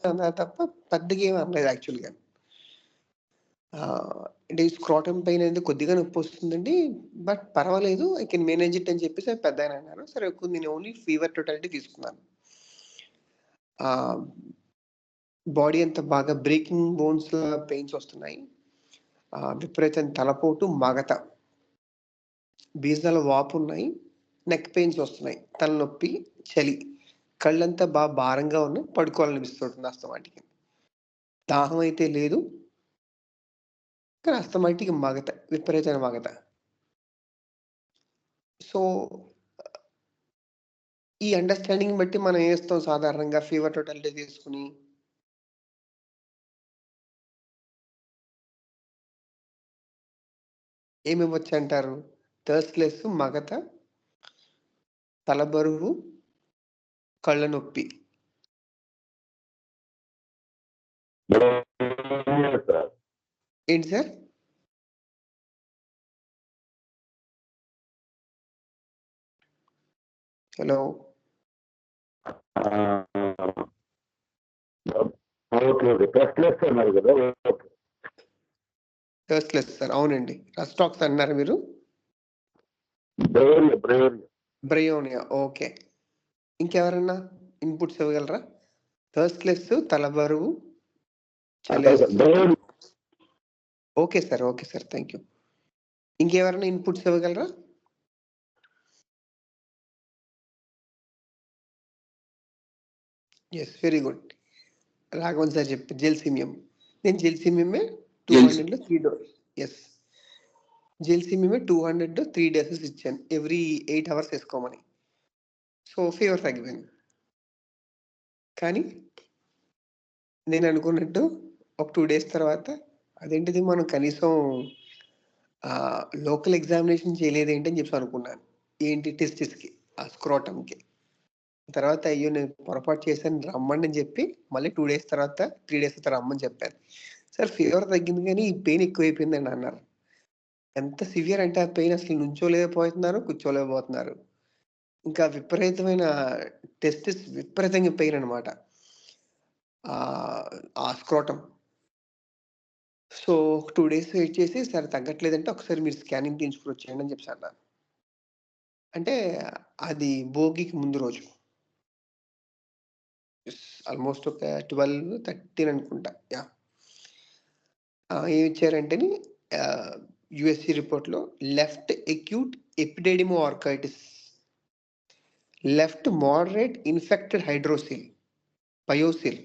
అన్నారు తప్ప పెద్దగా ఏమి అనలేదు యాక్చువల్‌గా. అంటే స్క్రోటమ్ పెయిన్ అనేది కొద్దిగా నొప్పొస్తుందండి. బట్ పర్వాలేదు. ఐ కెన్ మేనేజ్ ఇట్ అని చెప్పేసి పెద్దాయన అన్నారు. సరే నేను ఓన్లీ ఫీవర్ టోటాలిటీ తీసుకున్నాను. బాడీ అంతా బాగా బ్రేకింగ్ బోన్స్‌లా పెయిన్స్ వస్తున్నాయి. విపరీతమైన తలపోటు, మగత. బీజాల వాపున్నాయి. నెక్ పెయిన్స్ వస్తున్నాయి. తలనొప్పి, చలి. కళ్ళంతా భారంగా ఉన్నాయి. పడుకోవాలనిపిస్తుంటుంది అస్తమాటికి. దాహం అయితే లేదు. కానీ అస్తమాటికి మగత. విపరీతమైన మగత. సో, ఈ అండర్‌స్టాండింగ్‌ని బట్టి మనం ఏం చేస్తాం సాధారణంగా ఫీవర్ టోటాలిటీ తీసుకొని ఏమివ్వచ్చంటారు? థర్స్ట్‌లెస్, మగత, తలబరువు, కళ్ళ నొప్పి. ఏంటి సార్? హలో! ఓకే. టెస్ట్‌లెస్ అన్నారు కదా! ఓకే. Thirstless sir. అవునండి. రస్టాక్స్ అన్నారా మీరు? బ్రయోనియా. ఓకే. ఇంకెవరన్నా ఇన్‌పుట్స్ ఇవ్వగలరా? థర్స్ట్‌లెస్, తలబరువు, చలేస్తుంది. Okay sir. Okay sir. Thank you. ఇంకెవరైనా ఇన్‌పుట్స్ ఇవ్వగలరా? Yes. Very good. Raghavan sir చెప్పారు జెల్సీమియం. నేను జెల్సీమియమే 200లో 3 డోస్. యెస్. జెల్సీమియమే 200 3 డోసెస్ ఇచ్చాను. ఎవ్రీ 8 అవర్స్ ఏసుకోమని. సో, ఫీవర్ తగ్గిపోయింది. కానీ నేను అనుకున్నట్టు ఒక 2 డేస్ తర్వాత అదేంటిది మనం కనీసం లోకల్ ఎగ్జామినేషన్ చేయలేదేంటి అని చెప్పి అనుకున్నాను. ఏంటి టెస్టిస్‌కి, ఆ స్క్రోటమ్‌కి. తర్వాత అయ్యో! నేను పొరపాటు చేశాను రమ్మని చెప్పి మళ్ళీ 2 డేస్ తర్వాత 3 డేస్ తర్వాత రమ్మని చెప్పాను. సార్ ఫీవర్ తగ్గింది కానీ ఈ పెయిన్ ఎక్కువైపోయిందండి అన్నారు. ఎంత సివియర్ అంటే ఆ పెయిన్ అసలు నుంచోలేకపోతున్నారు, కూర్చోలేకపోతున్నారు. ఇంకా విపరీతమైన టెస్టిస్ విపరీతంగా పెయిన్ అనమాట. ఆ స్క్రోటమ్. సో, 2 డేస్ వెయిట్ చేసి సరే తగ్గట్లేదంటే ఒకసారి మీరు స్కానింగ్ తీయించుకొని వచ్చేయండి అని చెప్పేసి అన్నారు. అంటే అది భోగికి ముందు రోజు. ఆల్మోస్ట్ ఒక 12, 13 అనుకుంటా. యాహ్! ఏమిచ్చారంటేని యూఎస్‌సి రిపోర్ట్‌లో left acute epididymo orchitis, left moderate infected hydrocele, pyocele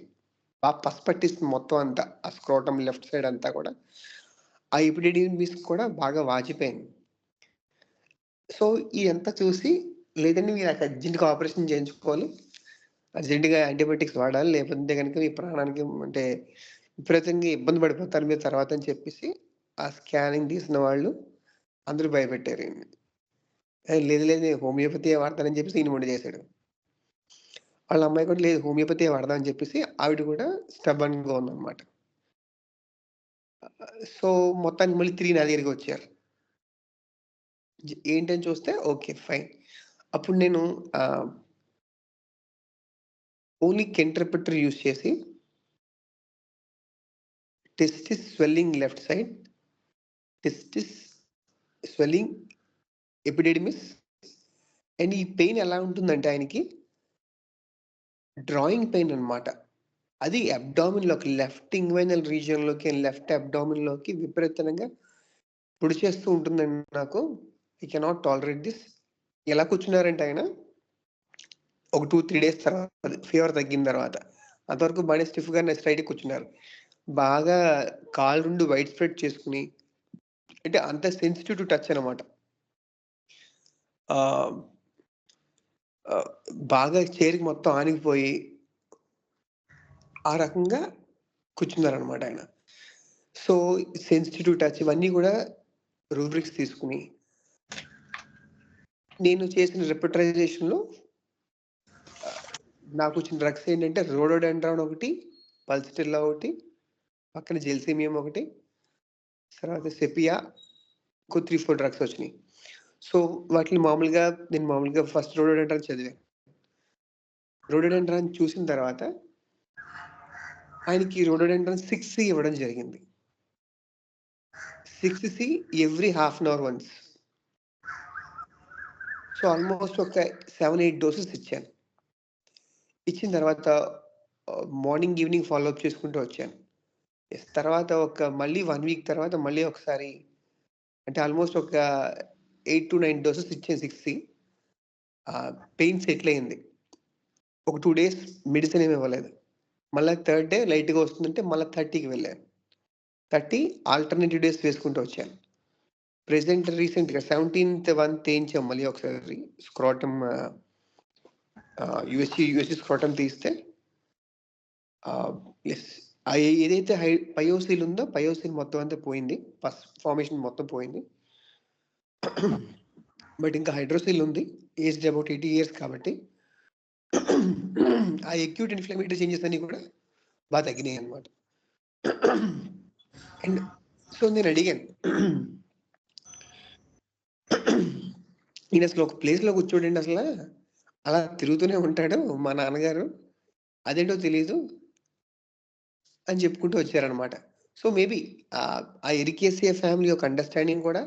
పసుపట్టేసింది మొత్తం అంతా. ఆ స్క్రోటమ్ లెఫ్ట్ సైడ్ అంతా కూడా. ఆ ఎపిడెడిమిస్ కూడా బాగా వాచిపోయింది. సో, ఇదంతా చూసి లేదండి మీరు అర్జెంట్‌గా ఆపరేషన్ చేయించుకోవాలి. అర్జెంట్‌గా యాంటీబయోటిక్స్ వాడాలి. లేకపోతే గనుక మీ ప్రాణానికి అంటే విపరీతంగా ఇబ్బంది పడిపోతారు మీరు తర్వాత అని చెప్పేసి ఆ స్కానింగ్ తీసిన వాళ్ళు అందరూ భయపెట్టారు ఈయన్ని. లేదు లేదు హోమియోపతియే వాడతానని చెప్పేసి ఈయన మొండి చేసాడు. వాళ్ళ అమ్మాయి కూడా లేదు హోమియోపతియే వాడదాం అని చెప్పేసి ఆవిడ కూడా స్టబర్న్‌గా ఉందన్నమాట. సో, మొత్తానికి మళ్ళీ తిరిగి నా దగ్గరికొచ్చారు. ఏంటని చూస్తే ఓకే. ఫైన్. అప్పుడు నేను ఓన్లీ కెంట్ రిపెటర్ యూజ్ చేసి testis swelling left side, testis swelling epididymis and ఈ పెయిన్ ఎలా ఉంటుందంటే ఆయనకి డ్రాయింగ్ పెయిన్ అనమాట. అది అబ్డామిన్‌లోకి లెఫ్ట్ ఇంగ్వైనల్ రీజియన్‌లోకి, లెఫ్ట్ అబ్డామిన్‌లోకి విపరీతంగా పొడిచేస్తూ ఉంటుందండి నాకు. I cannot tolerate this. ఎలా కూర్చున్నారంటే ఆయన ఒక 2, 3 డేస్ తర్వాత ఫీవర్ తగ్గిన తర్వాత. అంతవరకు బానే స్టిఫ్‌గానే స్ట్రెయిట్‌గా కూర్చున్నారు. బాగా కాళ్ళు 2 వైడ్ స్ప్రెడ్ చేసుకొని అంటే అంత సెన్సిటివ్ టు టచ్ అనమాట. ఆహ్, బాగా చైర్‌కి మొత్తం ఆనికిపోయి ఆ రకంగా కూర్చున్నారనమాట ఆయన. సో, సెన్సిటివ్ టచ్ ఇవన్నీ కూడా రూబ్రిక్స్ తీసుకొని నేను చేసిన రిపెటరైజేషన్‌లో నాకొచ్చిన డ్రగ్స్ ఏంటంటే రోడోడెండ్రాన్ ఒకటి, పల్స్టిల్లా ఒకటి, పక్కన జెల్సీమియం ఒకటి, తర్వాత సెపియా ఇంకో 3, 4 డ్రగ్స్ వచ్చినాయి. సో, వాటిని నేను మామూలుగా ఫస్ట్ రోడోడెండ్రాన్ చదివాను. రోడోడెండ్రాన్ చూసిన తర్వాత ఆయనకి రోడోడెండ్రాన్ 6C ఇవ్వడం జరిగింది. 6C every half an hour once. So almost ఒక 7-8 డోసెస్ ఇచ్చాను. ఇచ్చిన తర్వాత మార్నింగ్ ఈవినింగ్ ఫాలోఅప్ చేసుకుంటూ వచ్చాను. తర్వాత మళ్ళీ 1 వీక్ తర్వాత మళ్ళీ ఒకసారి, అంటే ఆల్మోస్ట్ ఒక 8 to 9 డోసెస్ ఇచ్చాను 6C. పెయిన్ సెటిల్ అయింది. ఒక 2 days మెడిసిన్ ఏమి ఇవ్వలేదు. మళ్ళీ థర్డ్ డే లైట్గా వస్తుందంటే మళ్ళీ 30కి వెళ్ళాను. 30 ఆల్టర్నేటివ్ డేస్ వేసుకుంటూ వచ్చాను. ప్రెసెంట్ రీసెంట్గా 17th వేయించాం మళ్ళీ ఒకసారి స్క్రోటమ్, యూఎస్సి స్క్రోటమ్ తీస్తే ఎస్, ఏదైతే పయోసిల్ ఉందో పయోసిల్ మొత్తం అంతా పోయింది, పస్ ఫార్మేషన్ మొత్తం పోయింది. బట్ ఇంకా హైడ్రోసిల్ ఉంది, ఏజ్డ్ అబౌట్ 80 years కాబట్టి ఆ అక్యూట్ ఇన్ఫ్లమేటరీ చేంజెస్ అన్ని కూడా బాగా తగ్గినాయి అనమాట. అండ్ సో నేను అడిగాను, ఈయన అసలు ఒక ప్లేస్లో కూర్చోడండి, అసలు అలా తిరుగుతూనే ఉంటాడు మా నాన్నగారు, అదేంటో తెలీదు అని చెప్పుకుంటూ వచ్చారనమాట. సో మేబీ ఆ ఎరికేసియా ఫ్యామిలీ యొక్క అండర్స్టాండింగ్ కూడా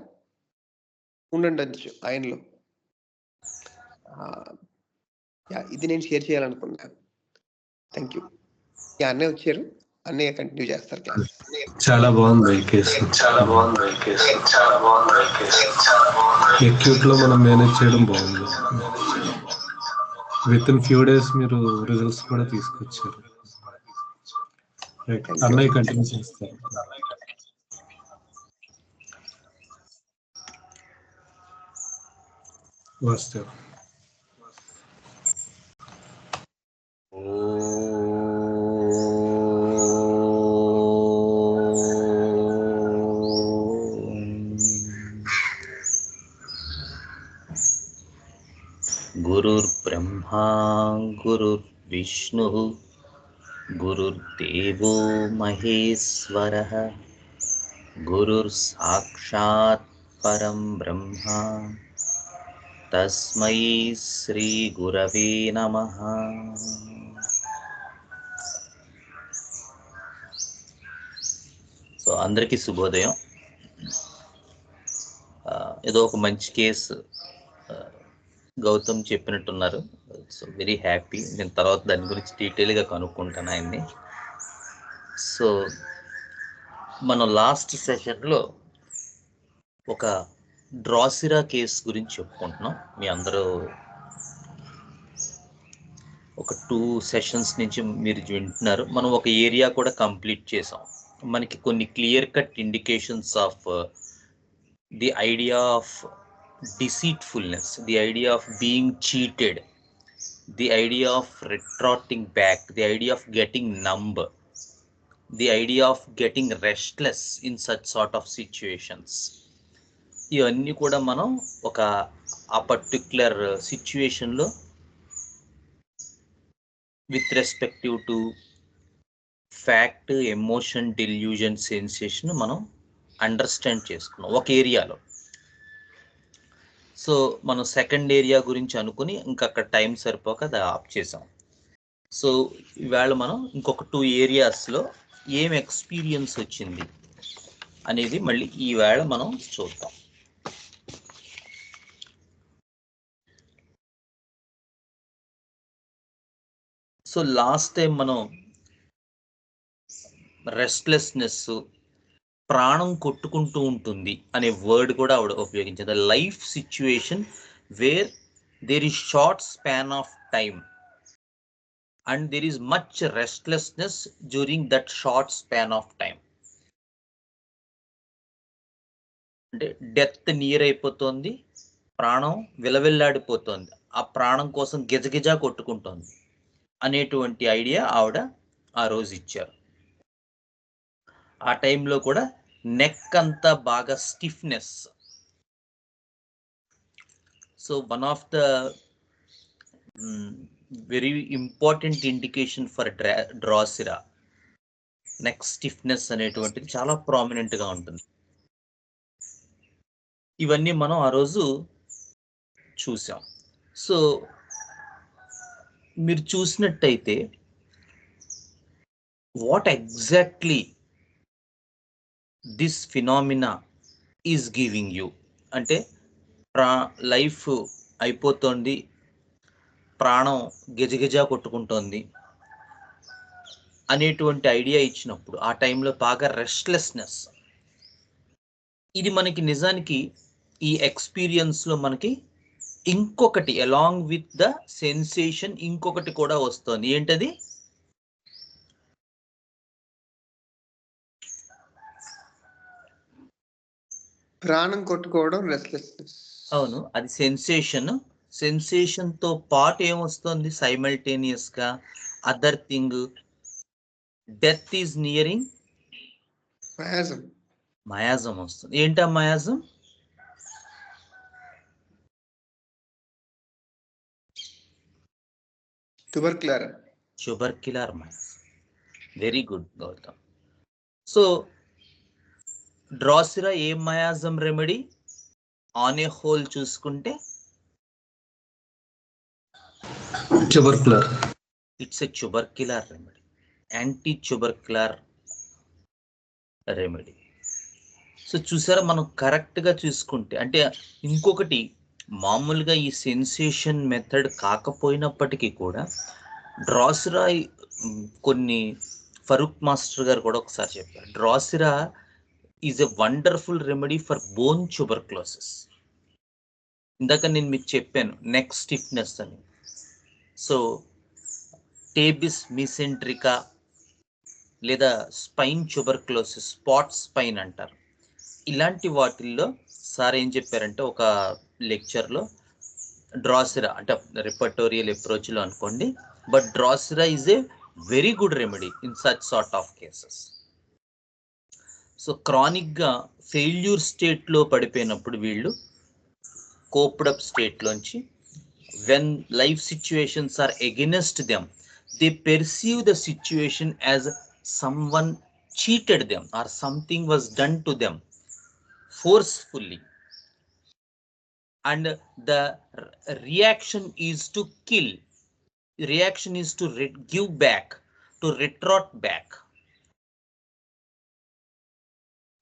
ఉండుండొచ్చు ఆయనలో. ఇది నేను షేర్ చేయాలనుకున్నాను. Thank you. అన్నయ్య వచ్చారు, అన్నయ్య కంటిన్యూ చేస్తారు క్లాస్. చాలా బాగుంది ఈ కేసు. అక్యూట్ లో మనం మేనేజ్ చేయడం బాగుంది. విత్ ఇన్ ఫ్యూ డేస్ మీరు రిజల్ట్స్ కూడా తీసుకొచ్చారు. అన్నయ్య కంటిన్యూ చేస్తారు. వాస్తవ్. गुरुर्ब्रह्मा गुरुर्विष्णुः गुरुर्देवो महेश्वरः गुरुर्साक्षात् परं ब्रह्मा तस्मै श्री गुरवे नमः. సో అందరికీ శుభోదయం. ఏదో ఒక మంచి కేసు గౌతమ్ చెప్పినట్టున్నారు. So very happy. నేను తర్వాత దాని గురించి డీటెయిల్గా కనుక్కుంటాను ఆయన్ని. సో మనం లాస్ట్ సెషన్లో ఒక డ్రాసిరా కేసు గురించి చెప్పుకుంటున్నాం. మీ అందరూ ఒక 2 sessions నుంచి మీరు వింటున్నారు. మనం ఒక ఏరియా కూడా కంప్లీట్ చేసాం. మనకి కొన్ని clear cut indications of the idea of deceitfulness, the idea of being cheated, the idea of retracting back, the idea of getting numb, the idea of getting restless in such sort of situations. ఇవన్నీ కూడా మనం ఒక ఆ particular సిచ్యువేషన్లో with respective to fact, emotion, delusion, sensation మనం understand చేసుకున్నాం ఒక ఏరియాలో. సో మనం సెకండ్ ఏరియా గురించి అనుకుని ఇంకా అక్కడ టైం సరిపోక అది ఆఫ్ చేసాం. సో ఇవాళ మనం ఇంకొక 2 ఏరియాస్లో ఏం ఎక్స్పీరియన్స్ వచ్చింది అనేది మళ్ళీ ఈవేళ మనం చూద్దాం. సో లాస్ట్ టైం మనం రెస్ట్లెస్నెస్, ప్రాణం కొట్టుకుంటూ ఉంటుంది అనే వర్డ్ కూడా ఆవిడ ఉపయోగించింది. Life situation where there is short span of time and there is much restlessness during that short span of time. అంటే డెత్ నియర్ అయిపోతుంది, ప్రాణం విలవిల్లాడిపోతుంది, ఆ ప్రాణం కోసం గిజగిజా కొట్టుకుంటోంది అనేటువంటి ఐడియా ఆవిడ ఆ రోజు ఇచ్చారు. ఆ టైంలో కూడా నెక్ అంతా బాగా stiffness. So one of the very important indication for drosera neck stiffness అనేటువంటిది చాలా ప్రామినెంట్గా ఉంటుంది. ఇవన్నీ మనం ఆ రోజు చూసాం. సో మీరు చూసినట్టయితే what exactly this phenomena is giving you. అంటే లైఫ్ అయిపోతుంది, ప్రాణం గిజగిజా కొట్టుకుంటోంది అనేటువంటి ఐడియా ఇచ్చినప్పుడు ఆ టైంలో బాగా రెస్ట్లెస్నెస్, ఇది మనకి నిజానికి ఈ ఎక్స్పీరియన్స్లో మనకి ఇంకొకటి అలాంగ్ విత్ ద సెన్సేషన్ ఇంకొకటి కూడా వస్తుంది. ఏంటది? ప్రాణం కొట్టుకోవడం, రెస్ట్లెస్నెస్. అవును, అది సెన్సేషన్. సెన్సేషన్ తో పాటు ఏమొస్తుంది సైమల్టేనియస్ గా? Other thing, death is nearing, miasm. Miasm వస్తుంది. ఏంటా miasm? Tubercular miasm. Very good Gautam. So drosera a miasm remedy on a whole చూసుకుంటే? Tubercular. It's a tubercular remedy, anti tubercular remedy. So చూసారా, మనం కరెక్ట్గా చూసుకుంటే, అంటే ఇంకొకటి మామూలుగా ఈ సెన్సేషన్ మెథడ్ కాకపోయినప్పటికీ కూడా డ్రాసిరా కొన్ని ఫరూక్ మాస్టర్ గారు కూడా ఒకసారి చెప్పారు, drosera is a wonderful remedy for bone tuberculosis. ఇందాక నేను మీకు చెప్పాను నెక్ స్టిఫ్నెస్ అని. సో టేబిస్ మీసెంట్రికా లేదా స్పైన్ ట్యూబర్క్లోసిస్, స్పాట్ స్పైన్ అంటారు. ఇలాంటి వాటిల్లో సార్ ఏం చెప్పారంటే ఒక లెక్చర్లో, డ్రాసిరా అంటే రిపర్టోరియల్ అప్రోచ్లో అనుకోండి, but drosera is a very good remedy in such sort of cases. So క్రానిక్గా ఫెయిల్యూర్ స్టేట్లో పడిపోయినప్పుడు వీళ్ళు కోప్డప్ స్టేట్లోంచి, when life situations are against them, they perceive the situation as someone cheated them or something was done to them forcefully, and the reaction is to kill, reaction is to give back, to retort back.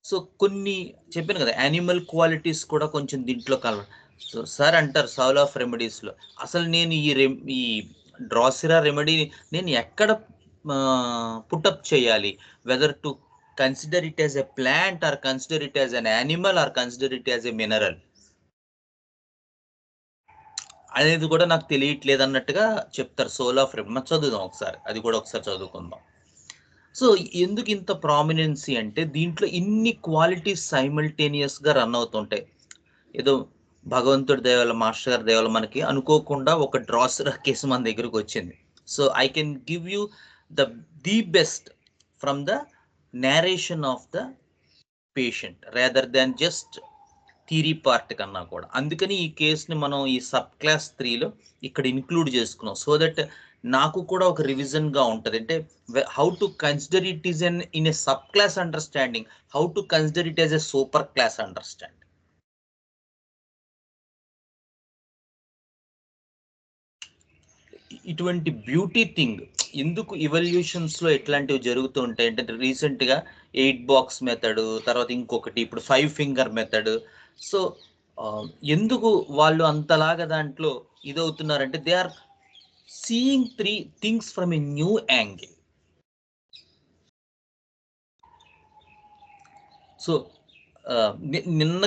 So కొన్ని చెప్పాను కదా, animal qualities కూడా కొంచెం దీంట్లో కలవ. So sir అంటారు Saul of రెమెడీస్లో, అసలు నేను ఈ డ్రాసిరా రెమెడీ నేను ఎక్కడ పుటప్ చేయాలి, whether to consider it as a plant or consider it as an animal or consider it as a mineral అనేది కూడా నాకు తెలియట్లేదు అన్నట్టుగా చెప్తారు సోల్ ఆఫ్ రెమెడీ. చదువుదాం ఒకసారి, అది కూడా ఒకసారి చదువుకుందాం. సో ఎందుకు ఇంత ప్రామినెన్సీ అంటే దీంట్లో ఇన్ని క్వాలిటీస్ సైమల్టేనియస్గా రన్ అవుతుంటాయి. ఏదో భగవంతుడి దయవల్ల, మాస్టర్ గారి దయవల్ల మనకి అనుకోకుండా ఒక డ్రాసిరా కేసు మన దగ్గరకు వచ్చింది. So I can give you the best from the narration of the patient rather than just theory part కన్నా కూడా. అందుకని ఈ కేసుని మనం ఈ సబ్ క్లాస్ 3లో ఇక్కడ ఇంక్లూడ్ చేసుకున్నాం, సో దట్ నాకు కూడా ఒక రివిజన్ గా ఉంటుంది. అంటే how to consider it is in a sub class understanding, how to consider it as a super class understanding. ఇటువంటి బ్యూటీ థింగ్ ఎందుకు ఇవల్యూషన్స్ లో ఎట్లాంటివి జరుగుతూ ఉంటాయి అంటే, రీసెంట్ గా 8 బాక్స్ మెథడ్, తర్వాత ఇంకొకటి ఇప్పుడు 5 ఫింగర్ మెథడ్. సో ఎందుకు వాళ్ళు అంతలాగా దాంట్లో ఇదవుతున్నారంటే, they are seeing 3 things from a new angle. So నిన్న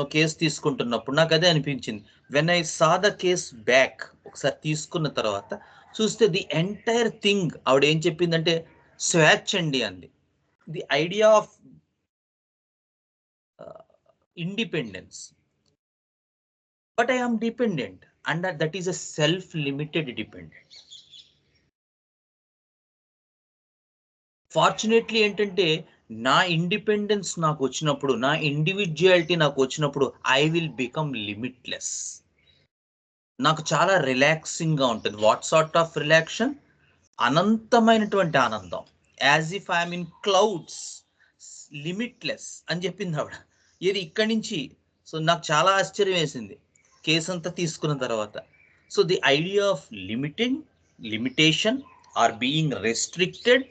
ఒక కేసు తీసుకుంటున్నప్పుడు నాకు అదే అనిపించింది. When I saw the case back, ఒకసారి తీసుకున్న తర్వాత చూస్తే ది ఎంటైర్ థింగ్ ఆవిడ ఏం చెప్పిందంటే స్వేచ్ఛ అండి అంది. The idea of independence, but I am dependent and that is a self limited dependent. Fortunately ఏంటంటే నా ఇండిపెండెన్స్ నాకు వచ్చినప్పుడు, నా ఇండివిజువాలిటీ నాకు వచ్చినప్పుడు ఐ విల్ బికమ్ లిమిట్లెస్. నాకు చాలా రిలాక్సింగ్ గా ఉంటుంది. What sort of relaxation? అనంతమైనటువంటి ఆనందం. As if I'm in clouds, limitless అని చెప్పింది ఆవిడ. ఇది ఇక్కడి నుంచి. సో నాకు చాలా ఆశ్చర్యం వేసింది కేసు అంతా తీసుకున్న తర్వాత. So the idea of limitation or being restricted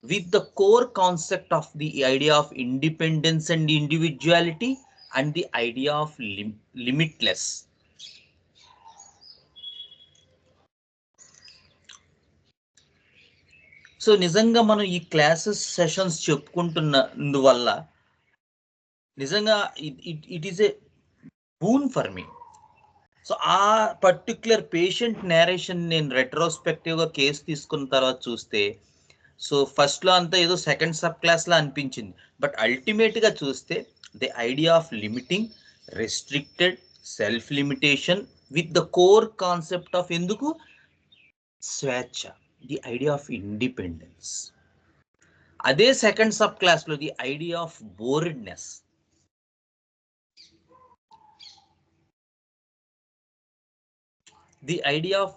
with the core concept of the idea of independence and individuality and the idea of limitless. So నిజంగా మనం ఈ క్లాసెస్ సెషన్స్ చెప్పుకుంటున్నందువల్ల నిజంగా it is a boon for me. So ఆ particular patient narration నేను రెట్రోస్పెక్టివ్గా case తీసుకున్న తర్వాత చూస్తే, so ఫస్ట్లో అంతా ఏదో సెకండ్ సబ్ క్లాస్లా అనిపించింది, బట్ అల్టిమేట్గా చూస్తే the idea of limiting, restricted, self limitation with the core concept of ఎందుకు స్వేచ్ఛ, ది ఐడియా ఆఫ్ ఇండిపెండెన్స్. అదే సెకండ్ సబ్ క్లాస్లో the idea of boredness, the idea of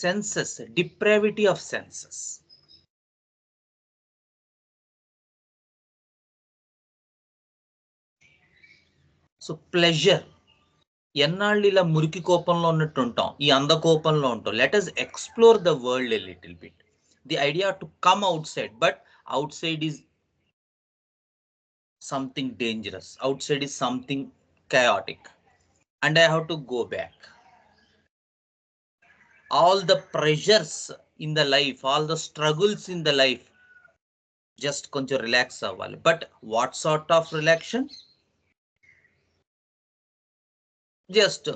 senses, depravity of senses. So pleasure, ఎన్నాళ్ళు ఇలా మురికి కోపంలో ఉన్నట్టు ఉంటాం, ఈ అంద కోపంలో ఉంటాం. Let us explore the world a little bit. The idea to come out side, but out side is something dangerous, out side is something chaotic, and I have to go back. All the pressures in the life, all the struggles in the life, just కొంచెం relax అవ్వాలి. But what sort of relaxation? Just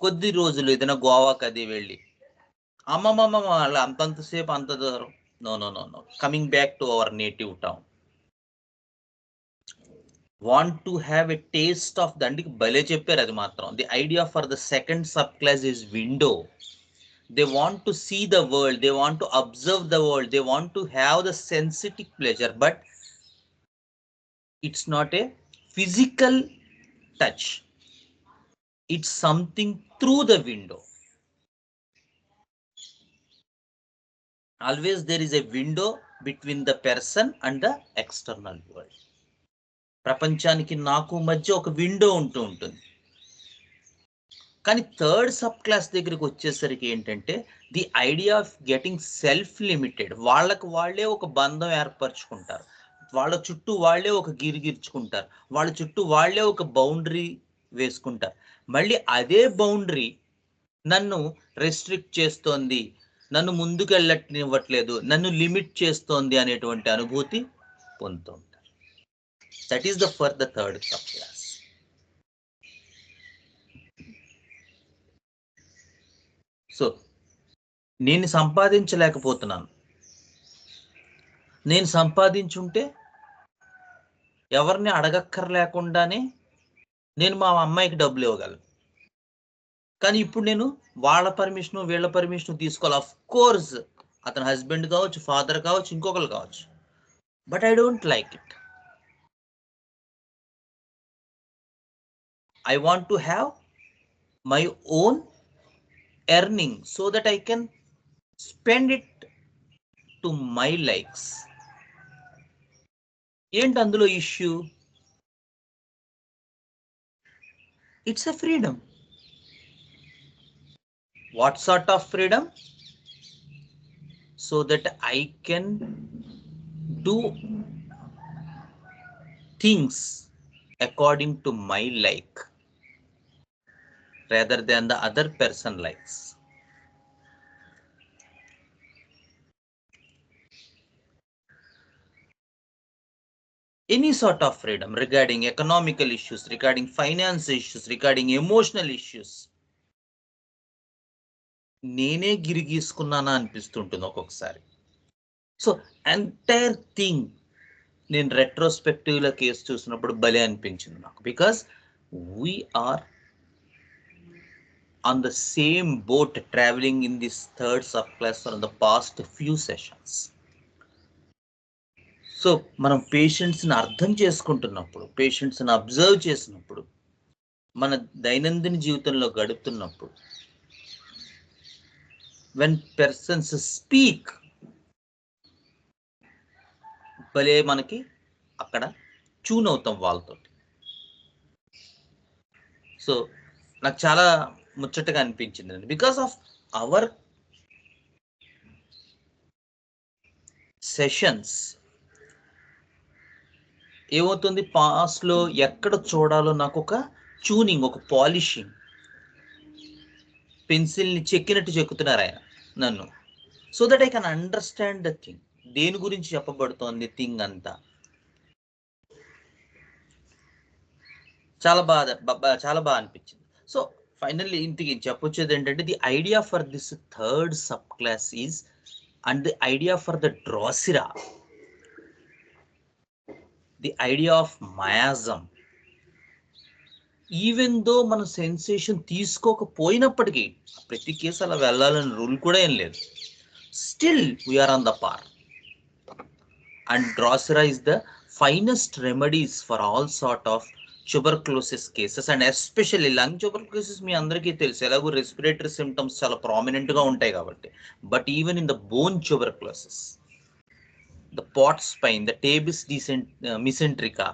కొద్ది రోజులు ఏదైనా గోవాకి అది వెళ్ళి అమ్మమ్మ అలా అంతంతసేపు అంత దూరం, no no no no, coming back to our native town. Want to have a taste of the, అందుకే భలే చెప్పారు అది మాత్రం. The idea for the second sub class is window. They want to see the world, they want to observe the world, they want to have the sensitive pleasure, but it's not a physical touch, it's something through the window. Always there is a window between the person and the external world. ప్రపంచానికి నాకు మధ్య ఒక window ఉంటుంది. కానీ third sub class దగ్గరికి వచ్చేసరికి ఏంటంటే the idea of getting self limited. వాళ్ళకు వాళ్ళే ఒక బంధం ఏర్పరచుకుంటారు, వాళ్ళ చుట్టూ వాళ్ళే ఒక గిరిగిర్చుకుంటారు, వాళ్ళ చుట్టూ వాళ్ళే ఒక బౌండరీ వేసుకుంటారు. మళ్ళీ అదే బౌండరీ నన్ను రెస్ట్రిక్ట్ చేస్తోంది, నన్ను ముందుకు వెళ్ళనివ్వట్లేదు, నన్ను లిమిట్ చేస్తోంది అనేటువంటి అనుభూతి పొందుతూ ఉంటారు. That is the for the third sub class. So నేను సంపాదించలేకపోతున్నాను, నేను సంపాదించుంటే ఎవరిని అడగక్కర్లేకుండానే నేను మా అమ్మాయికి డబ్బులు ఇవ్వగలను. కానీ ఇప్పుడు నేను వాళ్ళ పర్మిషను వీళ్ళ పర్మిషను తీసుకోవాలి. ఆఫ్ కోర్స్ అతని హస్బెండ్ కావచ్చు, ఫాదర్ కావచ్చు, ఇంకొకరు కావచ్చు, but I don't like it. I want to have my own earning so that I can spend it to my likes. ఏంటి అందులో issue? It's a freedom. What sort of freedom? So that I can do things according to my like rather than the other person likes. Any sort of freedom regarding economical issues, regarding finance issues, regarding emotional issues. నేనే గిరిగీసుకున్నానా అనిపిస్తుంటుంది ఒక్కొక్కసారి. So entire thing నేను రెట్రోస్పెక్టివ్లో case చూసినప్పుడు భలే అనిపించింది నాకు, because we're on the same boat traveling in this third subclass for the past few sessions. So మనం పేషెంట్స్ని అర్థం చేసుకుంటున్నప్పుడు, పేషెంట్స్ని అబ్జర్వ్ చేసినప్పుడు, మన దైనందిన జీవితంలో గడుపుతున్నప్పుడు, వెన్ పర్సన్స్ స్పీక్, భలే మనకి అక్కడ ట్యూన్ అవుతాం వాళ్ళతో. సో నాకు చాలా ముచ్చటగా అనిపించింది, బికాస్ ఆఫ్ అవర్ సెషన్స్ ఏమవుతుంది, పాస్ట్లో ఎక్కడ చూడాలో నాకు ఒక ట్యూనింగ్, ఒక పాలిషింగ్, పెన్సిల్ని చెక్కినట్టు చెక్కుతున్నారు ఆయన నన్ను, so that I can understand the thing, దేని గురించి చెప్పబడుతోంది థింగ్ అంతా. చాలా బాగా అనిపించింది. సో ఫైనల్లీ ఇంటికి చెప్పొచ్చేది ఏంటంటే, the idea for this third sub class is and the idea for the drosera, the idea of miasm. Even though మన సెన్సేషన్ తీసుకోకపోయినప్పటికీ, ప్రతి కేసు అలా వెళ్ళాలని రూల్ కూడా ఏం లేదు, still we're on the par. And drosera is the finest remedies for all sort of tuberculosis cases, and especially lung tuberculosis మీ అందరికీ తెలుసు, ఎలాగో రెస్పిరేటరీ సిమ్టమ్స్ చాలా ప్రామినెంట్గా ఉంటాయి కాబట్టి. But even in the bone tuberculosis, the pot spine, the tabes mesenterica,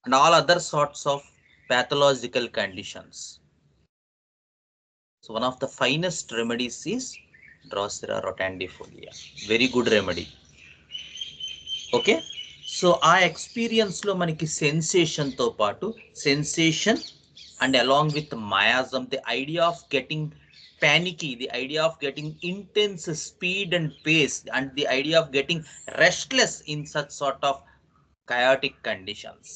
and all other sorts of pathological conditions. So one of the finest remedies is Drosera rotandifolia. Very good remedy. Okay. So our experience lo maniki sensation tho paatu, sensation and along with miasm, the idea of getting panicky, the idea of getting intense speed and pace, and the idea of getting restless in such sort of chaotic conditions.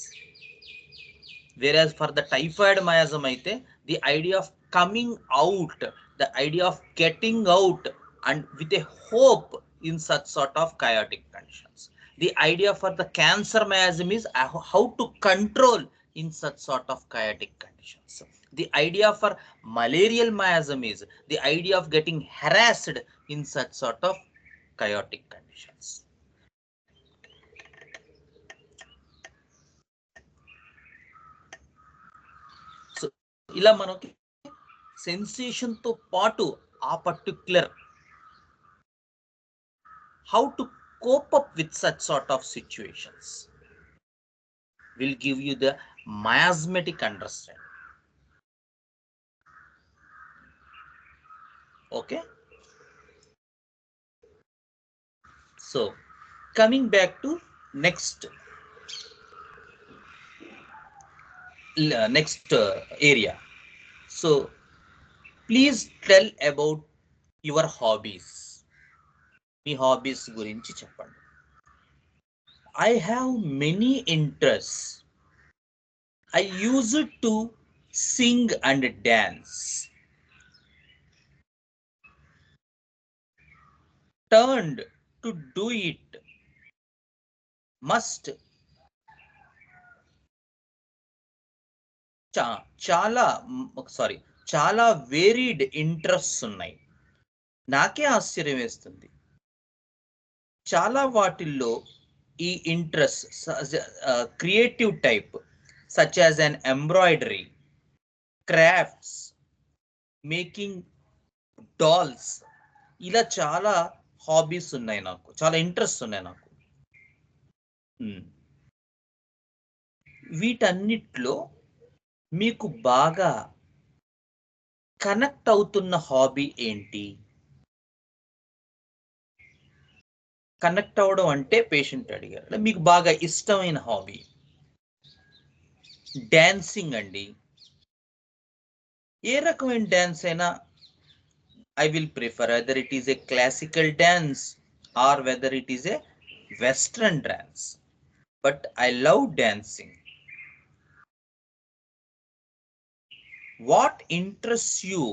Whereas for the typhoid miasm aithe, the idea of coming out, the idea of getting out and with a hope in such sort of chaotic conditions. The idea for the cancer miasm is how to control in such sort of chaotic conditions. The idea for malarial miasm is the idea of getting harassed in such sort of chaotic conditions. So ila manaki sensation to paatu a particular how to cope up with such sort of situations will give you the miasmatic understanding. Okay. So coming back to next area. So please tell about your hobbies. Me hobbies గురించి చెప్పండి. I have many interests. I used to sing and dance. Turned to do it. Must. చాలా varied interests ఉన్నాయి. నాకే ఆశ్చర్యం వేస్తుంది, చాలా వాటిల్లో ఈ interest creative type such as an embroidery, crafts, making dolls, ఇలా చాలా హాబీస్ ఉన్నాయి నాకు, చాలా ఇంట్రెస్ట్ ఉన్నాయి నాకు. వీటన్నిటిలో మీకు బాగా కనెక్ట్ అవుతున్న హాబీ ఏంటి? కనెక్ట్ అవ్వడం అంటే పేషెంట్ అడిగారు, మీకు బాగా ఇష్టమైన హాబీ. డాన్సింగ్ అండి, ఏ రకమైన డాన్స్ అయినా I will prefer, whether it is a classical dance or whether it is a western dance, but I love dancing. What interests you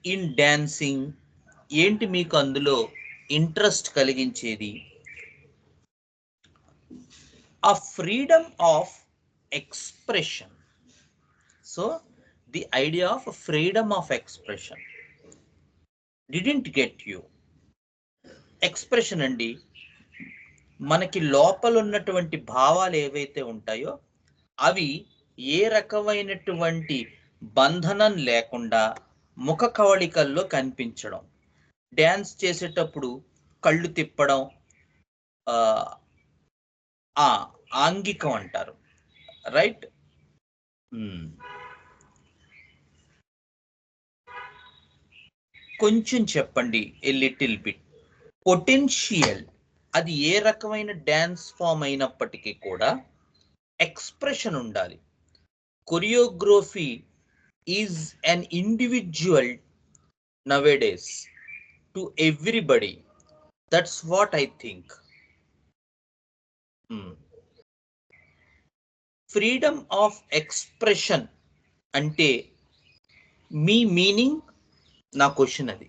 in dancing? ఏంటి మీకు అందులో ఇంట్రెస్ట్ కలిగించేది? A freedom of expression. So the idea of freedom of expression didn't get you. Expression అండి, మనకి లోపల ఉన్నటువంటి భావాలు ఏవైతే ఉంటాయో అవి ఏ రకమైనటువంటి బంధనం లేకుండా ముఖ కవళికల్లో కనిపించడం. డ్యాన్స్ చేసేటప్పుడు కళ్ళు తిప్పడం ఆంగికం అంటారు, రైట్? కొంచెం చెప్పండి, ఏ లిటిల్ బిట్. పొటెన్షియల్, అది ఏ రకమైన డ్యాన్స్ ఫామ్ అయినప్పటికీ కూడా ఎక్స్ప్రెషన్ ఉండాలి. Choreography is an individual nowadays to everybody. That's what I think. Freedom of expression అంటే మీ మీనింగ్, నా క్వశ్చన్ అది.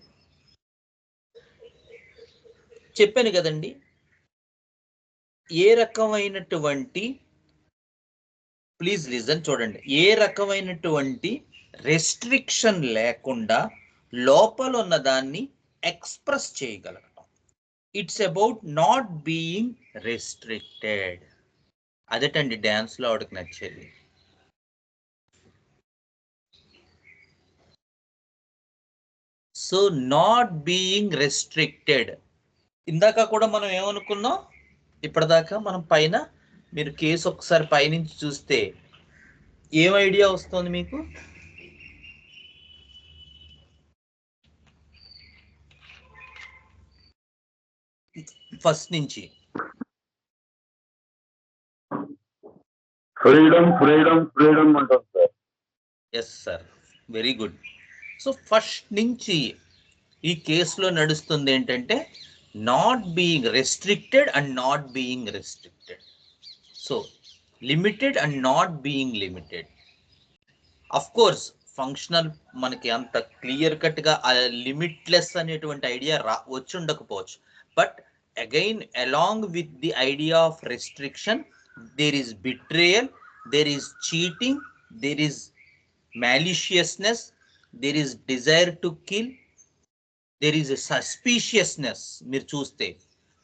చెప్పాను కదండి, ఏ రకమైనటువంటి, ప్లీజ్ లిజన్, చూడండి, ఏ రకమైనటువంటి రెస్ట్రిక్షన్ లేకుండా లోపల ఉన్న దాన్ని ఎక్స్ప్రెస్ చేయగలగటం. It's about not being restricted. అదేటండి డ్యాన్స్ లో ఆవిడకి నచ్చేది. So not being restricted. ఇందాక కూడా మనం ఏమనుకున్నాం, ఇప్పటిదాకా మనం పైన, మీరు కేసు ఒకసారి పైనుంచి చూస్తే ఏం ఐడియా వస్తుంది మీకు? ఫస్ట్ నుంచి ఫ్రీడమ్ ఫ్రీడమ్ ఫ్రీడమ్ అంటారు sir. Yes sir, very good. So first నుంచి ఈ కేసులో నడుస్తుంది ఏంటంటే not being restricted and not being restricted. So limited and not being limited. Of course functional మనకి అంత క్లియర్ కట్గా లిమిట్లెస్ అనేటువంటి ఐడియా వచ్చి ఉండకపోవచ్చు. But again, along with the idea of restriction, there is betrayal, there is cheating, there is maliciousness, there is desire to kill, there is a suspiciousness. మీరు చూస్తే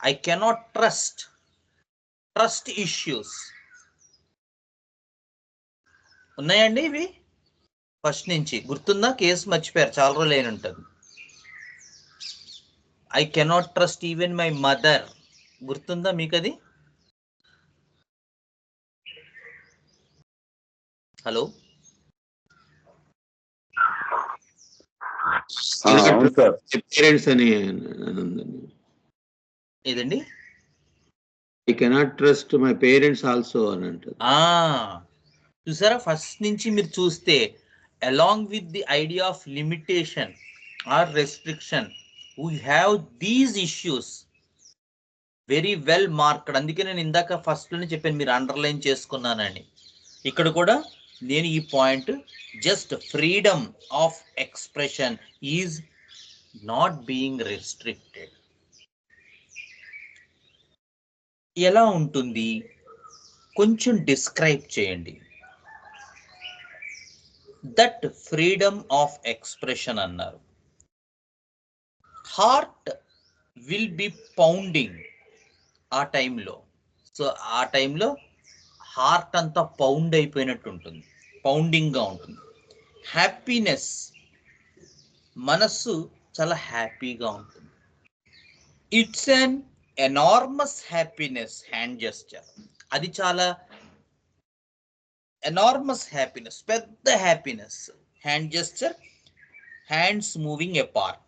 I cannot trust issues ఉన్నాయండి. ఇవి first నుంచి గుర్తుందా? Case మర్చిపోయారు, చాలా రోజులు అయిన ఉంటుంది. I cannot trust even my mother. గుర్తుందా మీకు అది? హలో, పేరెంట్స్ అని ఏదండి? I cannot trust my parents also అని అంటారు. చూసారా, ఫస్ట్ నుంచి మీరు చూస్తే along with the idea of limitation or restriction, we have these issues very well marked. అందుకే నేను ఇందాక ఫస్ట్ లోనే చెప్పాను, మీరు అండర్లైన్ చేసుకున్నానని. ఇక్కడ కూడా నేను ఈ point, just freedom of expression is not being restricted. ఎలా ఉంటుంది కొంచెం డిస్క్రైబ్ చేయండి. దట్ ఫ్రీడమ్ ఆఫ్ ఎక్స్ప్రెషన్ అన్నారు. హార్ట్ విల్ బి పౌండింగ్ ఆ టైంలో. సో ఆ టైంలో హార్ట్ అంతా పౌండ్ అయిపోయినట్టు ఉంటుంది, పౌండింగ్గా ఉంటుంది. హ్యాపీనెస్, మనస్సు చాలా హ్యాపీగా ఉంటుంది. It's an enormous happiness, hand gesture, అది చాలా ఎనార్మస్ హ్యాపీనెస్, పెద్ద happiness. Hand gesture, hands moving apart.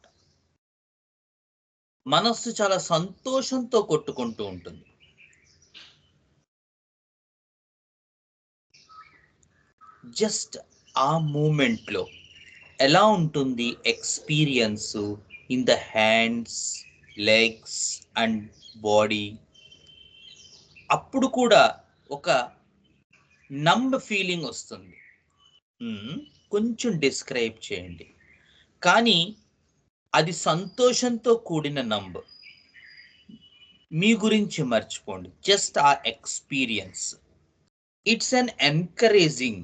మనస్సు చాలా సంతోషంతో కొట్టుకుంటూ ఉంటుంది. జస్ట్ ఆ మూమెంట్లో ఎలా ఉంటుంది experience in the hands, legs and body? అప్పుడు కూడా ఒక నంబ్ ఫీలింగ్ వస్తుంది. కొంచెం డిస్క్రైబ్ చేయండి. కానీ అది సంతోషంతో కూడిన నంబ్. మీ గురించి మర్చిపోండి, జస్ట్ ఆ experience. It's an encouraging,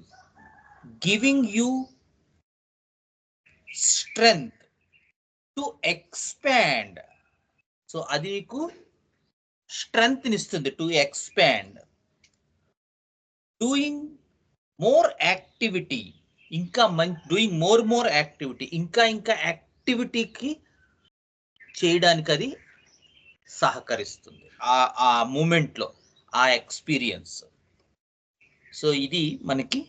giving you strength to expand. So అది మీకు స్ట్రెంగ్త్ ఇస్తుంది to expand. Doing more activity, ఇంకా డూయింగ్ మోర్ యాక్టివిటీ, ఇంకా యాక్టివిటీకి చేయడానికి అది సహకరిస్తుంది ఆ మూమెంట్లో, ఆ ఎక్స్పీరియన్స్. సో ఇది మనకి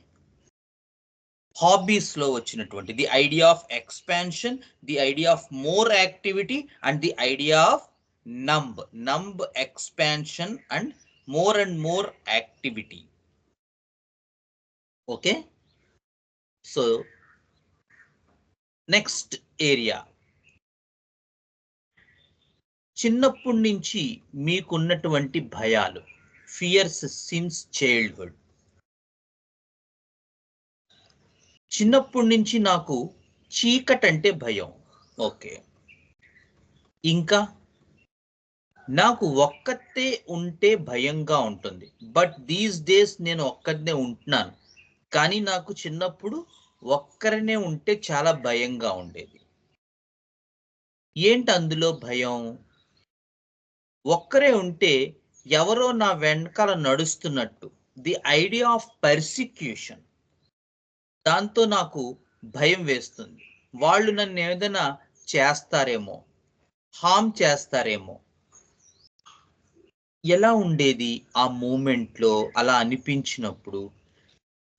హాబీస్లో వచ్చినటువంటి the idea of expansion, the idea of more activity and the idea of numb expansion and more activity. Okay, so next area, చిన్నప్పటి నుంచి మీకున్నటువంటి భయాలు, ఫియర్స్ సిన్స్ చైల్డ్హుడ్. చిన్నప్పటి నుంచి నాకు చీకటంటే భయం. ఓకే, ఇంకా నాకు ఒక్కతే ఉంటే భయంగా ఉంటుంది. బట్ దీస్ డేస్ నేను ఒక్కనే ఉంటున్నాను, కానీ నాకు చిన్నప్పుడు ఒక్కరినే ఉంటే చాలా భయంగా ఉండేది. ఏంటి అందులో భయం? ఒక్కరే ఉంటే ఎవరో నా వెనకాల నడుస్తున్నట్టు, ది ఐడియా ఆఫ్ పర్సిక్యూషన్, దాంతో నాకు భయం వేస్తుంది. వాళ్ళు నన్ను ఏదైనా చేస్తారేమో, హామ్ చేస్తారేమో. ఎలా ఉండేది ఆ మూమెంట్లో? అలా అనిపించినప్పుడు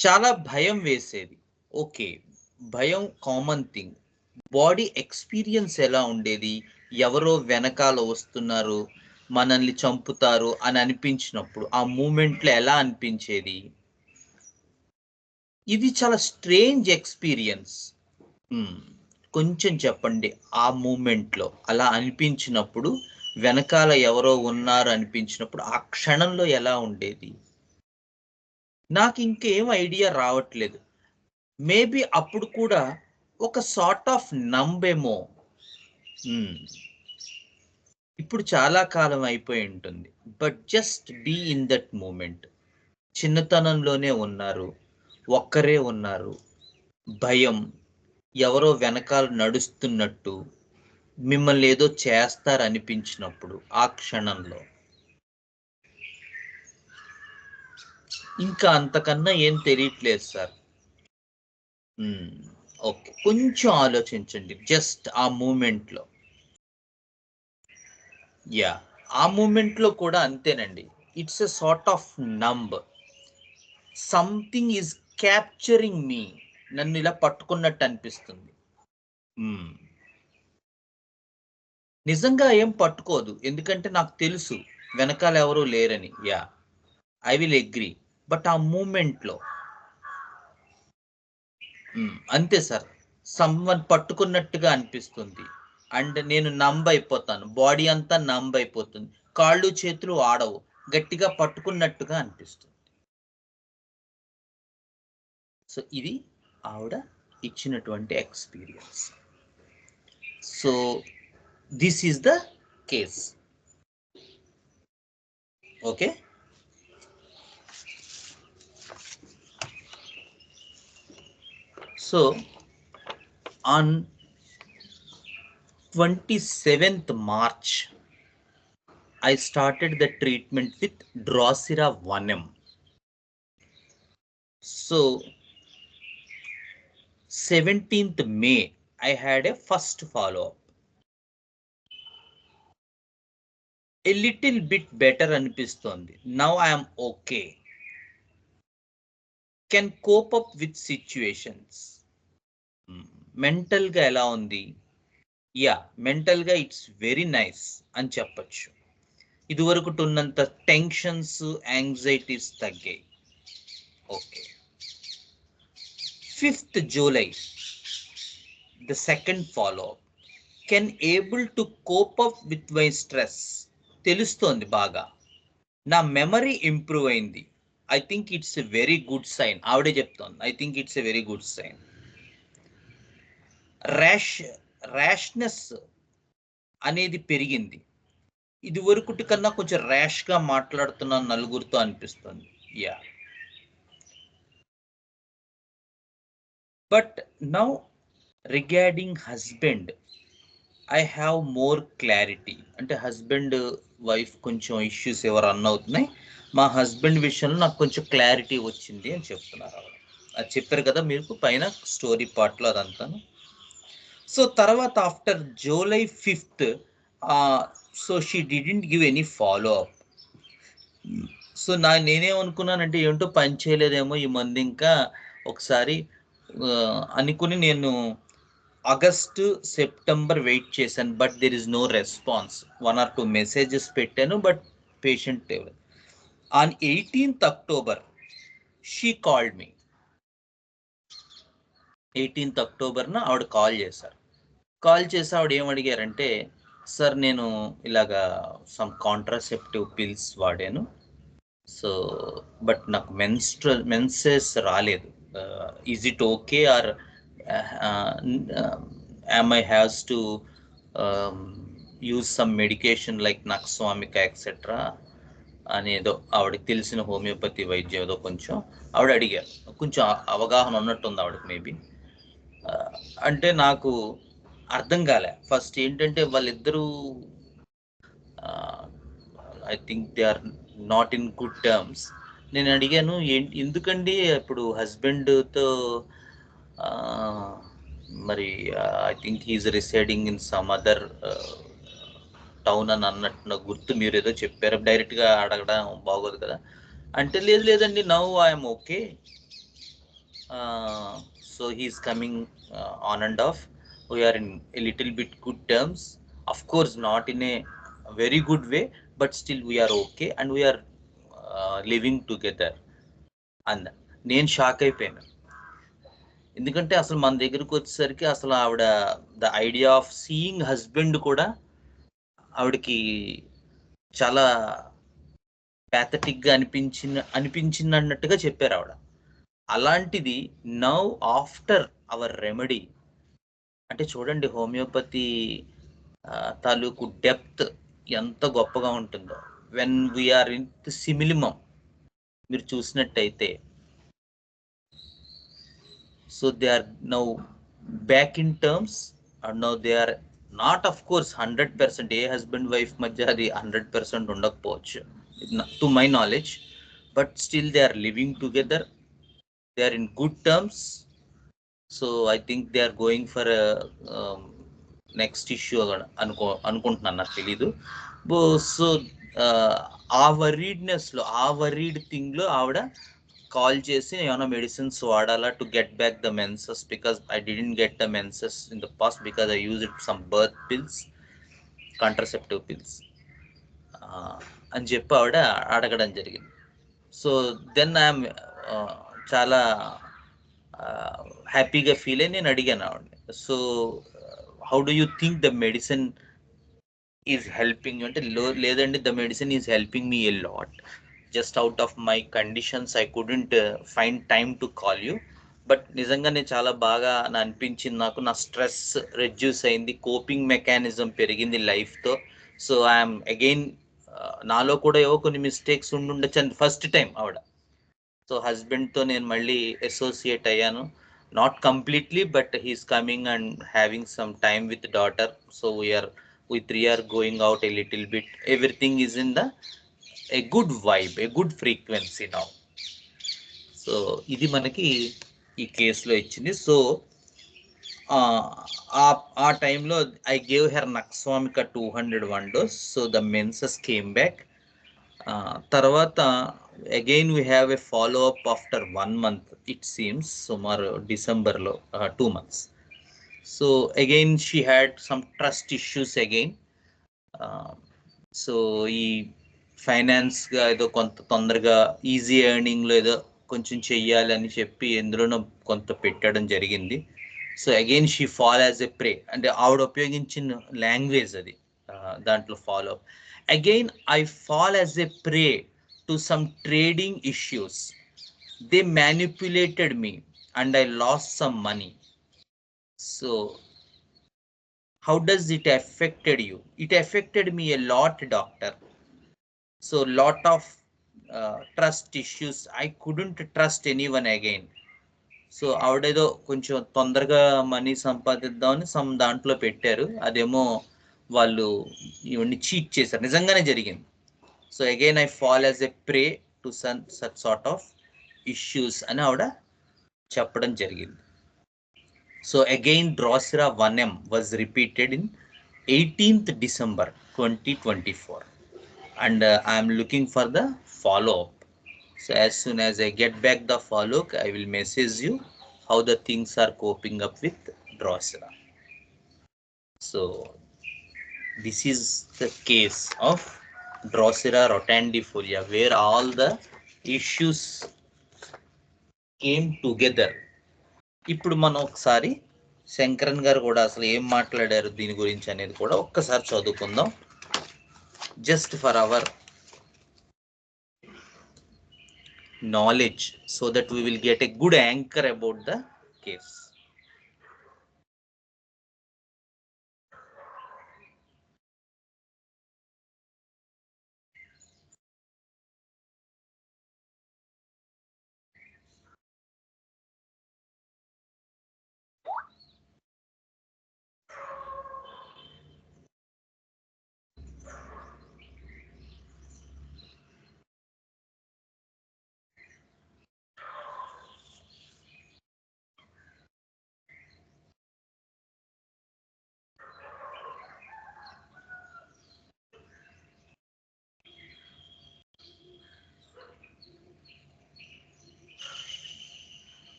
చాలా భయం వేసేది. ఓకే, భయం కామన్ థింగ్. బాడీ ఎక్స్పీరియన్స్ ఎలా ఉండేది? ఎవరో వెనకాల వస్తున్నారు, మనల్ని చంపుతారు అని అనిపించినప్పుడు ఆ మూమెంట్లో ఎలా అనిపించేది? ఇది చాలా స్ట్రేంజ్ ఎక్స్పీరియన్స్. కొంచెం చెప్పండి, ఆ మూమెంట్లో అలా అనిపించినప్పుడు, వెనకాల ఎవరో ఉన్నారు అనిపించినప్పుడు ఆ క్షణంలో ఎలా ఉండేది? నాకు ఇంకేం ఐడియా రావట్లేదు. మేబీ అప్పుడు కూడా ఒక సార్ట్ ఆఫ్ నంబేమో. ఇప్పుడు చాలా కాలం అయిపోయి ఉంటుంది. But just be in that moment. చిన్నతనంలోనే ఉన్నారు, ఒక్కరే ఉన్నారు, భయం, ఎవరో వెనకాల నడుస్తున్నట్టు, మిమ్మల్ని ఏదో చేస్తారనిపించినప్పుడు ఆ క్షణంలో. ఇంకా అంతకన్నా ఏం తెలియట్లేదు సార్. ఓకే, కొంచెం ఆలోచించండి జస్ట్ ఆ మూమెంట్లో. యా, ఆ మూమెంట్లో కూడా అంతేనండి. It's a sort of numb. Something is capturing me. నన్ను ఇలా పట్టుకున్నట్టు అనిపిస్తుంది. నిజంగా ఏం పట్టుకోదు, ఎందుకంటే నాకు తెలుసు వెనకాల ఎవరూ లేరని. Yeah, I will agree. But ఆ మూమెంట్లో అంతే సార్, సమ్వన్ పట్టుకున్నట్టుగా అనిపిస్తుంది. అండ్ నేను నంబ్ అయిపోతాను, బాడీ అంతా నంబ్ అయిపోతుంది, కాళ్ళు చేతులు ఆడవు, గట్టిగా పట్టుకున్నట్టుగా అనిపిస్తుంది. సో ఇది ఆవిడ ఇచ్చినటువంటి experience. So this is the case. Okay, so on 27th March, I started the treatment with Drosera 1M. So 17th May, I had a first follow-up. A little bit better అనిపిస్తోంది. Now I am okay. Can cope up with situations. మెంటల్గా ఎలా ఉంది? Yeah, మెంటల్గా it's very nice అని చెప్పచ్చు. ఇదివరకు ఉన్నంత tensions, anxieties తగ్గాయి. Okay, 5th July, the second follow-up. Can able to cope up with my stress. తెలుస్తోంది బాగా. నా మెమరీ ఇంప్రూవ్ అయింది. I think it's a very good sign. ఆవిడే చెప్తోంది, I think it's a very good sign. Rashness అనేది పెరిగింది. ఇది వరకుటి కన్నా కొంచెం ర్యాష్గా మాట్లాడుతున్నాను నలుగురితో అనిపిస్తుంది. Yeah, but now regarding husband, I have more clarity. అంటే హస్బెండ్ వైఫ్ కొంచెం ఇష్యూస్ ఎవరు రన్ అవుతున్నాయి, మా హస్బెండ్ విషయంలో నాకు కొంచెం క్లారిటీ వచ్చింది అని చెప్తున్నారు ఆవిడ. అది చెప్పారు కదా మీకు పైన స్టోరీ పార్ట్లో అదంతాను. సో తర్వాత after July 5th, so she didn't give any follow up. So నేనేమనుకున్నానంటే ఏంటో పని చేయలేదేమో ఈ మంది ఇంకా ఒకసారి అనుకుని నేను ఆగస్ట్ సెప్టెంబర్ వెయిట్ చేశాను, but there is no response. 1 or 2 messages పెట్టాను, but patient on 18th October she called me. 18th October ఆవిడ కాల్ చేశారు. కాల్ చేసి ఆవిడ ఏం అడిగారంటే, సార్ నేను ఇలాగా సమ్ కాంట్రాసెప్టివ్ పిల్స్ వాడాను, సో బట్ నాకు మెన్సెస్ రాలేదు. Is it okay or am I has to use some medication like Naxwamika etc. అనేదో ఆవిడకి తెలిసిన హోమియోపతి వైద్యం ఏదో కొంచెం ఆవిడ అడిగారు. కొంచెం అవగాహన ఉన్నట్టుంది ఆవిడకి మేబీ. అంటే నాకు అర్థం కాలే ఫస్ట్ ఏంటంటే వాళ్ళిద్దరూ I think they are not in good terms. నేను అడిగాను ఎందుకండి ఇప్పుడు హస్బెండ్తో మరి I think he's residing in some other town అని అన్నట్టు గుర్తు, మీరు ఏదో చెప్పారు, డైరెక్ట్గా అడగడం బాగోదు కదా అంటే, లేదండి now I'm okay, so he's coming on and off, we're in a little bit good terms, of course not in a very good way, but still we're okay and we're living together అంద. నేను shock అయిపోయాను, ఎందుకంటే అసలు మన దగ్గరకు వచ్చేసరికి అసలు ఆవిడ the idea of seeing husband కూడా ఆవిడకి చాలా ప్యాథటిక్గా అనిపించింది అన్నట్టుగా చెప్పారు ఆవిడ. అలాంటిది నౌ ఆఫ్టర్ అవర్ రెమెడీ, అంటే చూడండి హోమియోపతి తాలూకు డెప్త్ ఎంత గొప్పగా ఉంటుందో. వెన్ వీఆర్ ఇన్ సిమిలిమం మీరు చూసినట్టయితే, so they are now back in terms and now they are not of course 100%, ఏ హస్బెండ్ వైఫ్ మధ్య అది 100% ఉండకపోవచ్చు to my knowledge, but still they are living together, they are in good terms. So I think they are going for next issue అనుకుంటున్నాను, నాకు తెలీదు. So ఆ వరీడ్నెస్లో, ఆ worried థింగ్లో ఆవిడ కాల్ చేసి ఏమైనా మెడిసిన్స్ వాడాలా to get back the menses, because I didn't get the menses in the past because I use it some birth pills, contraceptive pills అని చెప్పి ఆవిడ అడగడం జరిగింది. సో దెన్ ఐఎమ్ చాలా హ్యాపీగా ఫీల్ అయ్యి నేను అడిగాను ఆవిడని, so how do you think the medicine is helping అంటే, లేదండి the medicine is helping me a lot, just out of my conditions I couldn't find time to call you, but నిజంగానే చాలా బాగా అనిపించింది నాకు, నా స్ట్రెస్ రెడ్యూస్ అయింది, coping mechanism పెరిగింది లైఫ్తో. సో ఐఎమ్ అగైన్, నాలో కూడా ఏవో కొన్ని మిస్టేక్స్ ఉండుండొచ్చు అండ్ ఫస్ట్ టైం ఆవిడ, సో హస్బెండ్తో నేను మళ్ళీ అసోసియేట్ అయ్యాను, not completely but he's coming and having some time with daughter, so we three are going out a little bit, everything is in a good vibe, a good frequency now. So ఇది మనకి ఈ కేసులో ఇచ్చింది. So ఆ టైంలో I gave her nux vomica 201 dose, so the menses came back. తర్వాత again we have a follow up after 1 month it seems, సుమారు డిసెంబర్లో 2 months. So again she had some trust issues again. So ఈ ఫైనాన్స్గా ఏదో కొంత తొందరగా ఈజీ ఎర్నింగ్లో ఏదో కొంచెం చెయ్యాలి అని చెప్పి ఎందులోనో కొంత పెట్టడం జరిగింది. So again she fall as a prey, అంటే ఆవిడ ఉపయోగించిన లాంగ్వేజ్ అది దాంట్లో follow up. Again I fall as a prey to some trading issues, they manipulated me and I lost some money. So how does it affected you? It affected me a lot, doctor. So lot of trust issues, I couldn't trust anyone again. So ఆవిడేదో కొంచెం తొందరగా money సంపాదిద్దామని some దాంట్లో పెట్టారు, అదేమో వాళ్ళు ఇవన్నీ cheat చేశారు, నిజంగానే జరిగింది. So again I fall as a prey to such sort of issues అని ఆవిడ చెప్పడం జరిగింది. So again Drosera 1M was repeated in 18th December 2024 and I am looking for the follow-up. So as soon as I get back the follow-up, I will message you how the things are coping up with Drosera. So this is the case of Drosera rotandifolia, where all the issues came together. ఇప్పుడు మనం ఒకసారి శంకరన్ గారు కూడా అసలు ఏం మాట్లాడారు దీని గురించి అనేది కూడా ఒక్కసారి చదువుకుందాం, just for hour knowledge, so that we will get a good anchor about the case.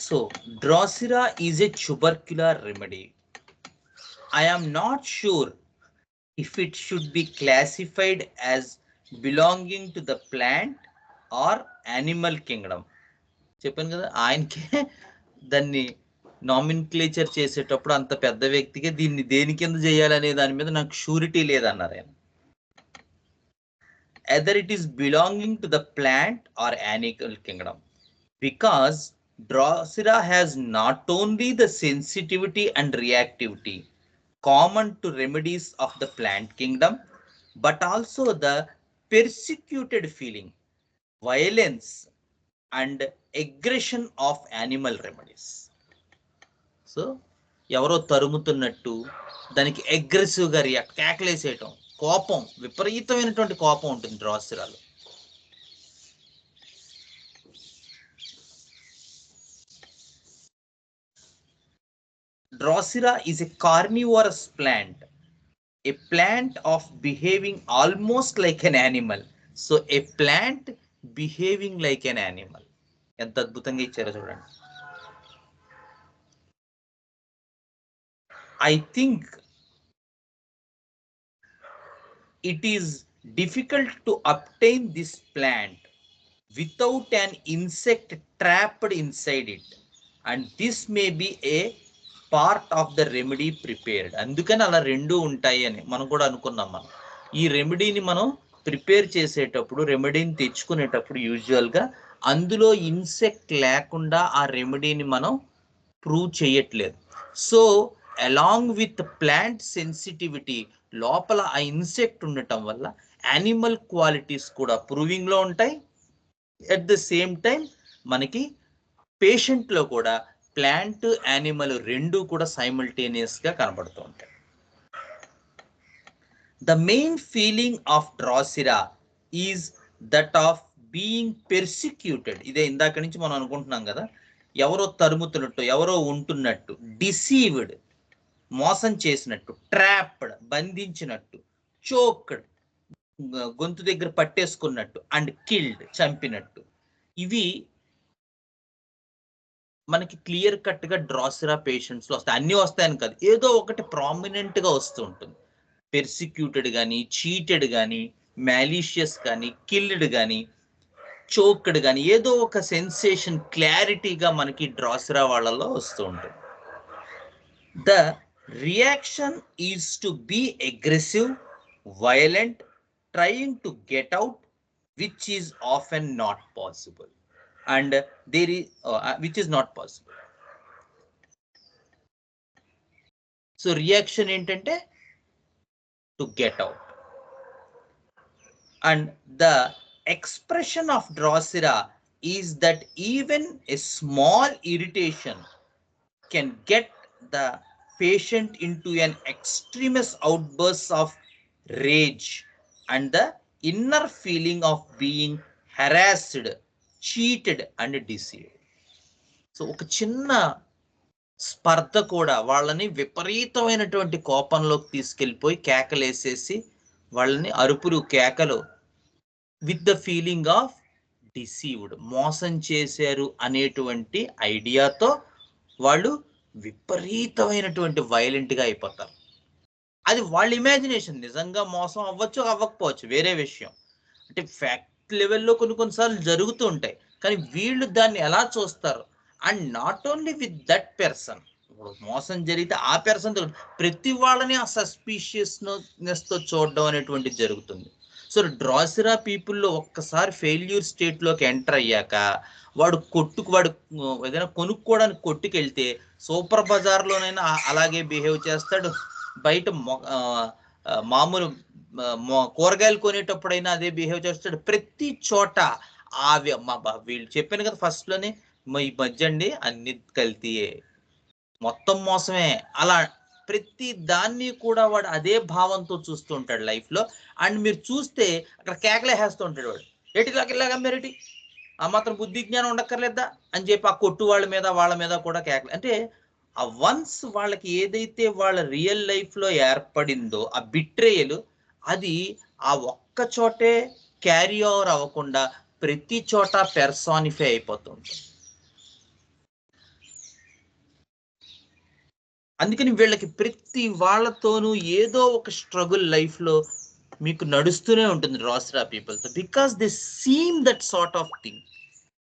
So Drosera is a tubercular remedy. I am not sure if it should be classified as belonging to the plant or animal kingdom. చెప్పాను కదా, ఆయనకే దాన్ని nomenclature చేసేటప్పుడు అంత పెద్ద వ్యక్తికి దీన్ని దేని కింద చేయాలనే దాని మీద నాకు షూరిటీ లేదన్నారు ఆయన. Either it is belonging to the plant or animal kingdom, because Drosera has not only the sensitivity and reactivity common to remedies of the plant kingdom, but also the persecuted feeling, violence and aggression of animal remedies. So ఎవరో తరుముతున్నట్టు దానికి అగ్రెసివ్గా react, కేకలేసేయటం, కోపం, విపరీతమైనటువంటి కోపం ఉంటుంది డ్రాసిరాలో. Drosera is a carnivorous plant, a plant of behaving almost like an animal. So a plant behaving like an animal. ఎంత అద్భుతంగా ఇచ్చారో చూడండి. I think it is difficult to obtain this plant without an insect trapped inside it, and this may be a part of the remedy prepared. అందుకని అలా రెండు ఉంటాయి అని మనం కూడా అనుకున్నాం. మనం ఈ రెమెడీని మనం ప్రిపేర్ చేసేటప్పుడు, రెమెడీని తెచ్చుకునేటప్పుడు యూజువల్గా అందులో ఇన్సెక్ట్ లేకుండా ఆ రెమెడీని మనం ప్రూవ్ చేయట్లేదు. So along with plant sensitivity, లోపల ఆ ఇన్సెక్ట్ ఉండటం వల్ల యానిమల్ క్వాలిటీస్ కూడా ప్రూవింగ్లో ఉంటాయి. ఎట్ ద సేమ్ టైం మనకి పేషెంట్లో కూడా ప్లాంట్, యానిమల్ రెండు కూడా సైమల్టేనియస్గా కనబడుతూ ఉంటాయి. The main feeling of drosera is that of being persecuted. ఇదే ఇందాక నుంచి మనం అనుకుంటున్నాం కదా, ఎవరో తరుముతున్నట్టు, ఎవరో ఉంటున్నట్టు, డిసీవ్డ్, మోసం చేసినట్టు, ట్రాప్డ్, బంధించినట్టు, చోక్డ్, గొంతు దగ్గర పట్టేసుకున్నట్టు, అండ్ కిల్డ్, చంపినట్టు. ఇవి మనకి క్లియర్ కట్ గా డ్రాసిరా పేషెంట్స్ లో వస్తాయి. అన్ని వస్తాయని కాదు, ఏదో ఒకటి ప్రామినెంట్ గా వస్తూ ఉంటుంది. పెర్సిక్యూటెడ్ కానీ, చీటెడ్ కానీ, మ్యాలీషియస్ కానీ, కిల్డ్ కానీ, చోక్డ్ కానీ, ఏదో ఒక సెన్సేషన్ క్లారిటీగా మనకి డ్రాసిరా వాళ్ళలో వస్తూ ఉంటుంది. The reaction is to be aggressive, violent, trying to get out, which is often not possible. and there is which is not possible. So reaction ఏంటంటే to get out. And the expression of Drosera is that even a small irritation can get the patient into an extremist outburst of rage and the inner feeling of being harassed, cheated and deceived. So ఒక చిన్న స్పర్ధ కూడా వాళ్ళని విపరీతమైనటువంటి కోపంలోకి తీసుకెళ్ళిపోయి కేకలేసేసి వాళ్ళని అరుపులు కేకలు with the feeling of deceived, మోసం చేశారు అనేటువంటి ఐడియాతో వాళ్ళు విపరీతమైనటువంటి వైలెంట్గా అయిపోతారు. అది వాళ్ళ ఇమాజినేషన్. నిజంగా మోసం అవ్వచ్చు అవ్వకపోవచ్చు వేరే విషయం. అంటే ఫ్యాక్ట్ లెవెల్లో కొన్నిసార్లు జరుగుతూ ఉంటాయి, కానీ వీళ్ళు దాన్ని ఎలా చూస్తారు? And not only with that person, మోసం జరిగితే ఆ పర్సన్ ప్రతి వాళ్ళని ఆ సస్పీషియస్నెస్తో చూడడం అనేటువంటిది జరుగుతుంది. సో డ్రాసిరా పీపుల్లో ఒక్కసారి ఫెయిల్యూర్ స్టేట్లోకి ఎంటర్ అయ్యాక వాడు ఏదైనా కొనుక్కోవడానికి కొట్టుకెళ్తే సూపర్ బజార్లోనైనా అలాగే బిహేవ్ చేస్తాడు, బయట మామూలు కూరగాయలు కొనేటప్పుడైనా అదే బిహేవ్ చేస్తాడు. ప్రతి చోట వీళ్ళు చెప్పాను కదా ఫస్ట్లోనే, ఈ మధ్య అండి అన్ని కల్తీయే, మొత్తం మోసమే, అలా ప్రతి దాన్ని కూడా వాడు అదే భావంతో చూస్తూ ఉంటాడు లైఫ్లో. అండ్ మీరు చూస్తే అక్కడ కేకలే వేస్తూ ఉంటాడు వాడు, ఇలాగ మెరిటి ఆ మాత్రం బుద్ధి జ్ఞానం ఉండక్కర్లేదా అని చెప్పి ఆ కొట్టు వాళ్ళ మీద కూడా కేకలే. అంటే ఆ వన్స్ వాళ్ళకి ఏదైతే వాళ్ళ రియల్ లైఫ్లో ఏర్పడిందో ఆ బిట్రేయలు, అది ఆ ఒక్క చోటే క్యారీ ఓవర్ అవ్వకుండా ప్రతి చోట పెర్సానిఫై అయిపోతుంది. అందుకని వీళ్ళకి ప్రతి వాళ్ళతోనూ ఏదో ఒక స్ట్రగుల్ లైఫ్లో మీకు నడుస్తూనే ఉంటుంది డ్రాసిరా పీపుల్తో, because they seem that sort of thing.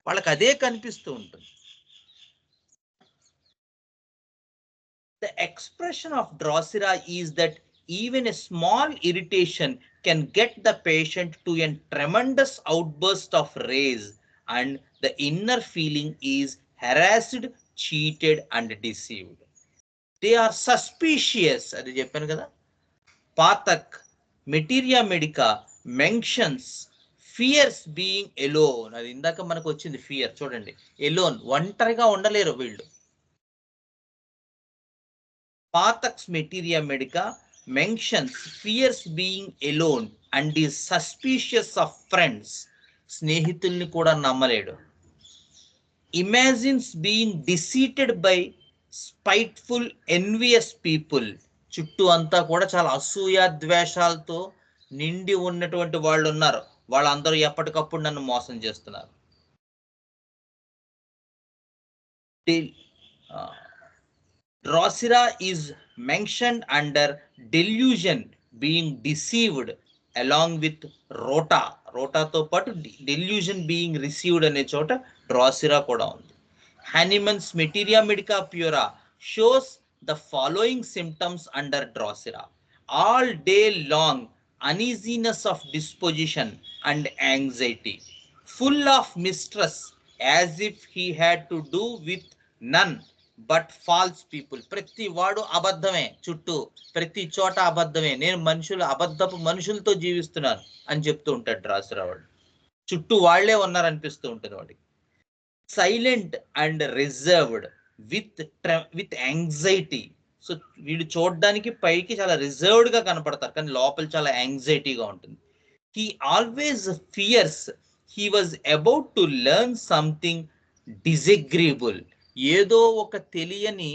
వాళ్ళకి అదే కనిపిస్తూ ఉంటుంది. The expression of Drosera is that even a small irritation can get the patient to a tremendous outburst of rage, and the inner feeling is harassed, cheated and deceived. They are suspicious. అది చెప్పాను కదా. Pathak materia medica mentions fears being alone. అది ఇందాక మనకు వచ్చింది fear. చూడండి, alone, ఒంటరిగా ఉండలేరు వీళ్ళు. Phatak's materia medica mentions fears being alone and is suspicious of friends. స్నేహితుల్ని కూడా నమ్మలేడు. Imagines being deceived by spiteful, envious people. చుట్టూ అంతా కూడా చాలా అసూయ ద్వేషాలతో నిండి ఉన్నటువంటి వాళ్ళు ఉన్నారు. వాళ్ళందరూ ఎప్పటికప్పుడు నన్ను మోసం చేస్తున్నారు. Drosera is mentioned under delusion, being deceived, along with rota. రోటాతో పాటు delusion being received అనే చోట Drosera కూడా ఉంది. Hahnemann's Materia Medica Pura shows the following symptoms under Drosera: all day long uneasiness of disposition and anxiety, full of mistrust, as if he had to do with none but false people. ప్రతి వాడు అబద్ధమే, చుట్టూ ప్రతి చోట అబద్ధమే, నేను అబద్ధపు మనుషులతో జీవిస్తున్నాను అని చెప్తూ ఉంటాడు Drosera. వాడు చుట్టూ వాళ్లే ఉన్నారనిపిస్తూ ఉంటుంది వాడికి. Silent and reserved with anxiety. So వీడు చూడడానికి పైకి చాలా రిజర్వ్డ్ గా కనపడతారు, కానీ లోపల చాలా యాంగ్జైటీగా ఉంటుంది. He always fears he was about to learn something disagreeable. ఏదో ఒక తెలియని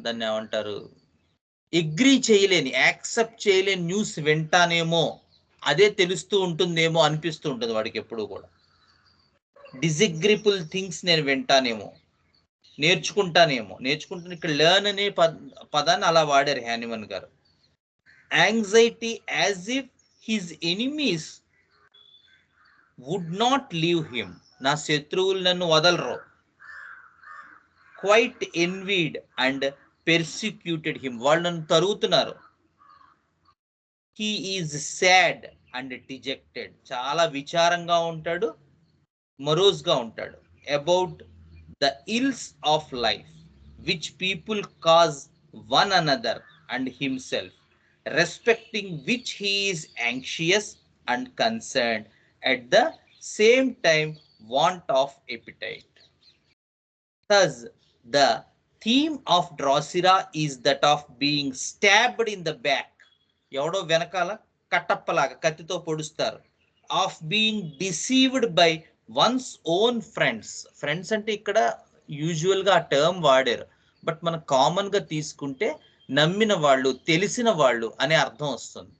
దాన్ని ఏమంటారు, అగ్రీ చేయలేని, యాక్సెప్ట్ చేయలేని న్యూస్ వింటానేమో, అదే తెలుస్తూ ఉంటుందేమో అనిపిస్తూ ఉంటుంది వాడికి ఎప్పుడు కూడా. డిజగ్రీబుల్ థింగ్స్ నేను వింటానేమో, నేర్చుకుంటాను. ఇక్కడ లెర్న్ అనే పదాన్ని అలా వాడారు హ్యానిమన్ గారు. Anxiety as if his enemies would not leave him. నా శత్రువులు నన్ను వదలరు. Quite envied and persecuted him. వాళ్ళు నన్ను తరుగుతున్నారు. He is sad and dejected, చాలా విచారంగా ఉంటాడు, మరోజ్గా ఉంటాడు. About the ills of life which people cause one another and himself, respecting which he is anxious and concerned, at the same time want of appetite. Thus, the theme of Drosera is that of being stabbed in the back. ఎవడో వెనకాల కట్టప్పలాగా కత్తితో పొడుస్తారు. Of being deceived by one's own friends. Friends అంటే ఇక్కడ యూజువల్గా ఆ term వాడారు, బట్ మనం కామన్గా తీసుకుంటే నమ్మిన వాళ్ళు, తెలిసిన వాళ్ళు అనే అర్థం వస్తుంది.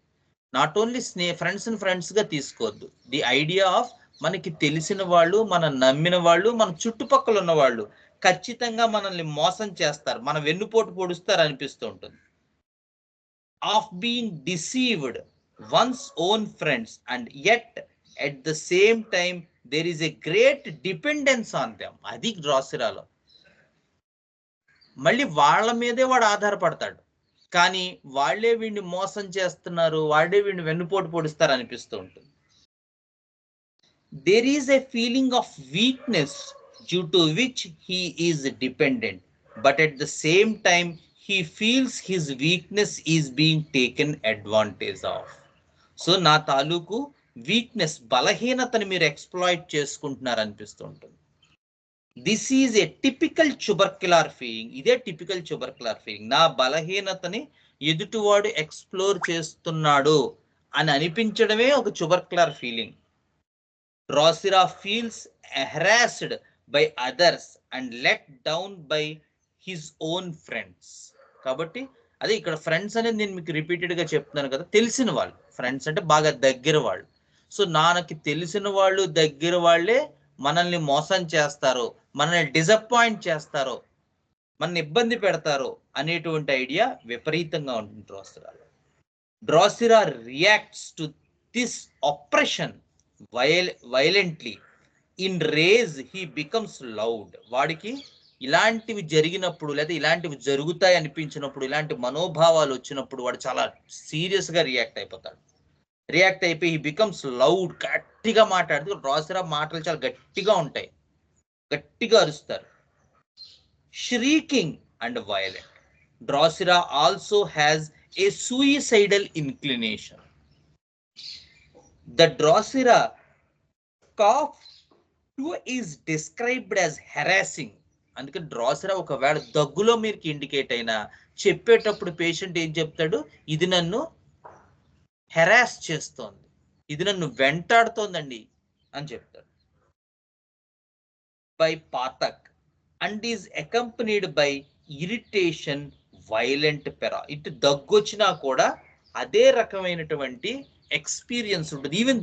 నాట్ ఓన్లీ ఫ్రెండ్స్గా తీసుకోవద్దు. ది ఐడియా ఆఫ్ మనకి తెలిసిన వాళ్ళు, మనం నమ్మిన వాళ్ళు, మన చుట్టుపక్కల ఉన్న వాళ్ళు ఖచ్చితంగా మనల్ని మోసం చేస్తారు, మన వెన్నుపోటు పొడుస్తారు అనిపిస్తూ ఉంటుంది. Of being deceived one's own friends and yet at the same time there is a great dependence on them. అది డ్రాసిరాలో. మళ్ళీ వాళ్ళ మీదే వాడు ఆధారపడతాడు, కానీ వాళ్ళే వీడిని మోసం చేస్తున్నారు, వాళ్ళే వీడిని వెన్నుపోటు పొడుస్తారు అనిపిస్తూ ఉంటుంది. There is a feeling of weakness due to which he is dependent, but at the same time he feels his weakness is being taken advantage of. So నా తాలూకు వీక్నెస్, బలహీనతని మీరు ఎక్స్ప్లాయిట్ చేసుకుంటున్నారు అనిపిస్తూ ఉంటుంది. This is a typical tubercular feeling. ఇదే typical tubercular feeling. నా బలహీనతని ఎదుటివాడు ఎక్స్ప్లోర్ చేస్తున్నాడు అని అనిపించడమే ఒక tubercular feeling. Drosera feels harassed by others and let down by his own friends. కాబట్టి అదే ఇక్కడ ఫ్రెండ్స్ అనేది నేను మీకు రిపీటెడ్గా చెప్తున్నాను కదా, తెలిసిన వాళ్ళు. ఫ్రెండ్స్ అంటే బాగా దగ్గర వాళ్ళు. సో నాకు తెలిసిన వాళ్ళు, దగ్గర వాళ్ళే మనల్ని మోసం చేస్తారు, మనల్ని డిసప్పాయింట్ చేస్తారు, మనల్ని ఇబ్బంది పెడతారు అనేటువంటి ఐడియా విపరీతంగా ఉంటుంది డ్రాసిరాలో. Drosera reacts to this operation violently. In rage he becomes loud. వాడికి ఇలాంటివి జరిగినప్పుడు, లేదా ఇలాంటివి జరుగుతాయి అనిపించినప్పుడు, ఇలాంటి మనోభావాలు వచ్చినప్పుడు వాడు చాలా సీరియస్గా రియాక్ట్ అయిపోతాడు. రియాక్ట్ అయిపోయి హీ బికమ్స్ లౌడ్, గట్టిగా మాట్లాడుతూ. డ్రాసిరా మాటలు చాలా గట్టిగా ఉంటాయి, గట్టిగా అరుస్తారు. shrieking and violent. Drosera also has a suicidal inclination. The Drosera cough too is described as harassing. అందుకే డ్రాసిరా ఒకవేళ దగ్గులో మీరు ఇండికేట్ అయినా చెప్పేటప్పుడు పేషెంట్ ఏం చెప్తాడు, ఇది నన్ను హెరాస్ చేస్తోంది, ఇది నన్ను వెంటాడుతోందండి అని చెప్తాడు. By Pathak and is accompanied by irritation, violent para. ఇటు దగ్గు వచ్చినా కూడా అదే రకమైనటువంటి ఎక్స్పీరియన్స్ ఉంటుంది. ఈవెన్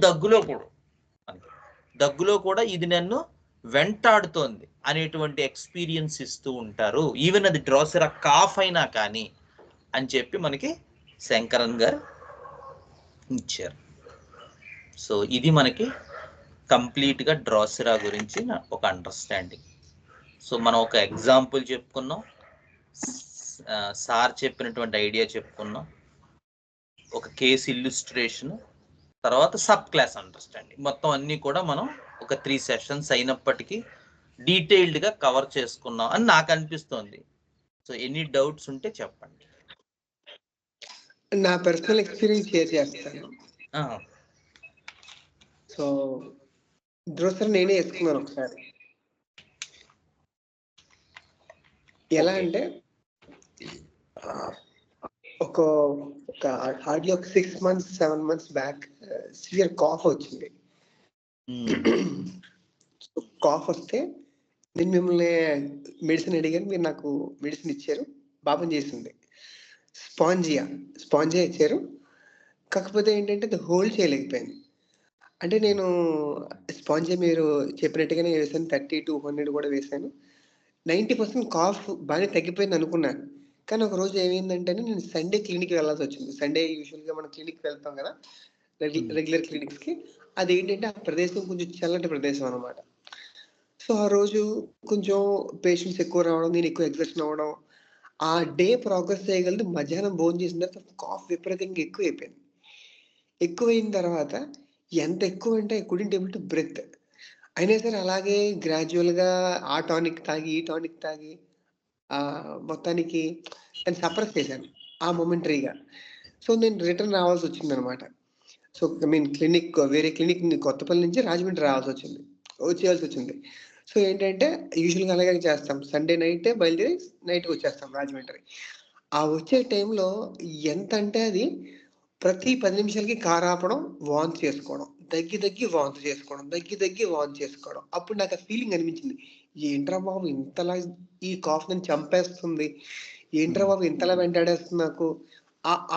దగ్గులో కూడా ఇది నన్ను వెంటాడుతోంది అనేటువంటి ఎక్స్పీరియన్స్ ఇస్తూ ఉంటారు. ఈవెన్ అది డ్రాసిరా కాఫ్ అయినా కానీ అని చెప్పి మనకి శంకరన్ గారు ఇచ్చారు. సో ఇది మనకి కంప్లీట్గా డ్రాసిరా గురించి ఒక అండర్స్టాండింగ్. సో మనం ఒక ఎగ్జాంపుల్ చెప్పుకున్నాం, సార్ చెప్పినటువంటి ఐడియా చెప్పుకున్నాం, ఒక కేసు ఇల్లుస్ట్రేషన్, తర్వాత సబ్ క్లాస్ అండర్స్టాండింగ్. మొత్తం అన్నీ కూడా మనం ఒక 3 సెషన్స్ అయినప్పటికీ డీటెయిల్డ్గా కవర్ చేసుకున్నాం అని నాకు అనిపిస్తోంది. సో ఎనీ డౌట్స్ ఉంటే చెప్పండి. నా పర్సనల్ ఎక్స్పీరియన్స్ షేర్ చేస్తాను. సో డ్రోసర్ నేనే వేసుకున్నాను ఒకసారి. ఎలా అంటే ఒక హార్డ్లీ ఒక 6 months 7 months back severe cough వచ్చింది. కాఫ్ వస్తే నేను మిమ్మల్ని మెడిసిన్ అడిగాను, మీరు నాకు మెడిసిన్ ఇచ్చారు, పాపం చేసింది. స్పాంజియా ఇచ్చారు. కాకపోతే ఏంటంటే అది హోల్డ్ చేయలేకపోయింది. అంటే నేను స్పాంజియా మీరు చెప్పినట్టుగానే వేసాను, 30-200 కూడా వేసాను. 90% కాఫ్ బాగానే తగ్గిపోయింది అనుకున్నాను. కానీ ఒక రోజు ఏమైందంటే నేను సండే క్లినిక్ వెళ్ళాల్సి వచ్చింది. సండే యూజువల్గా మనం క్లినిక్ వెళ్తాం కదా, రెగ్యులర్ క్లినిక్స్కి. అదేంటంటే ఆ ప్రదేశం కొంచెం చల్లటి ప్రదేశం అనమాట. సో ఆ రోజు కొంచెం పేషెంట్స్ ఎక్కువ రావడం, నేను ఎక్కువ ఎగ్జర్షన్ అవ్వడం, ఆ డే ప్రోగ్రెస్ చేయగలదు. మధ్యాహ్నం భోజనం చేసిన తర్వాత కాఫ్ విపరీతంగా ఎక్కువ అయిపోయింది. ఎక్కువైన తర్వాత ఎంత ఎక్కువ అంటే I couldn't able to breath. అయినా సరే అలాగే గ్రాడ్యువల్‌గా ఆ టానిక్ తాగి, ఈ టానిక్ తాగి మొత్తానికి దాన్ని సప్రెస్ చేశాను. ఆ మొమెంటరీగా. సో, నేను రిటర్న్ రావాల్సొచ్చిందనమాట. సో, ఐ మీన్ వేరే క్లినిక్ కొత్తపల్లి నుంచి రాజమండ్రి రావాల్సొచ్చింది. వచ్చేయాల్సొచ్చింది. సో, ఏంటంటే యూజువల్‌గా అలాగే చేస్తాం. సండే నైటే బయలుదేరి నైట్‌కొచ్చేస్తాం రాజమండ్రి. ఆ వచ్చే టైంలో ఎంతంటే అది ప్రతి 10 నిమిషాలకి కారు ఆపడం, వాంతి చేసుకోవడం. దగ్గి వాంతి చేసుకోవడం. దగ్గి వాంతి చేసుకోవడం. అప్పుడు నాకు ఆ ఫీలింగ్ అనిపించింది. ఏంట్రా బాబు ఇంతలా ఈ కాఫ్ నన్ను చంపేస్తుంది. ఏంట్రా బాబు ఇంతలా వెంటాడేస్తుంది నాకు.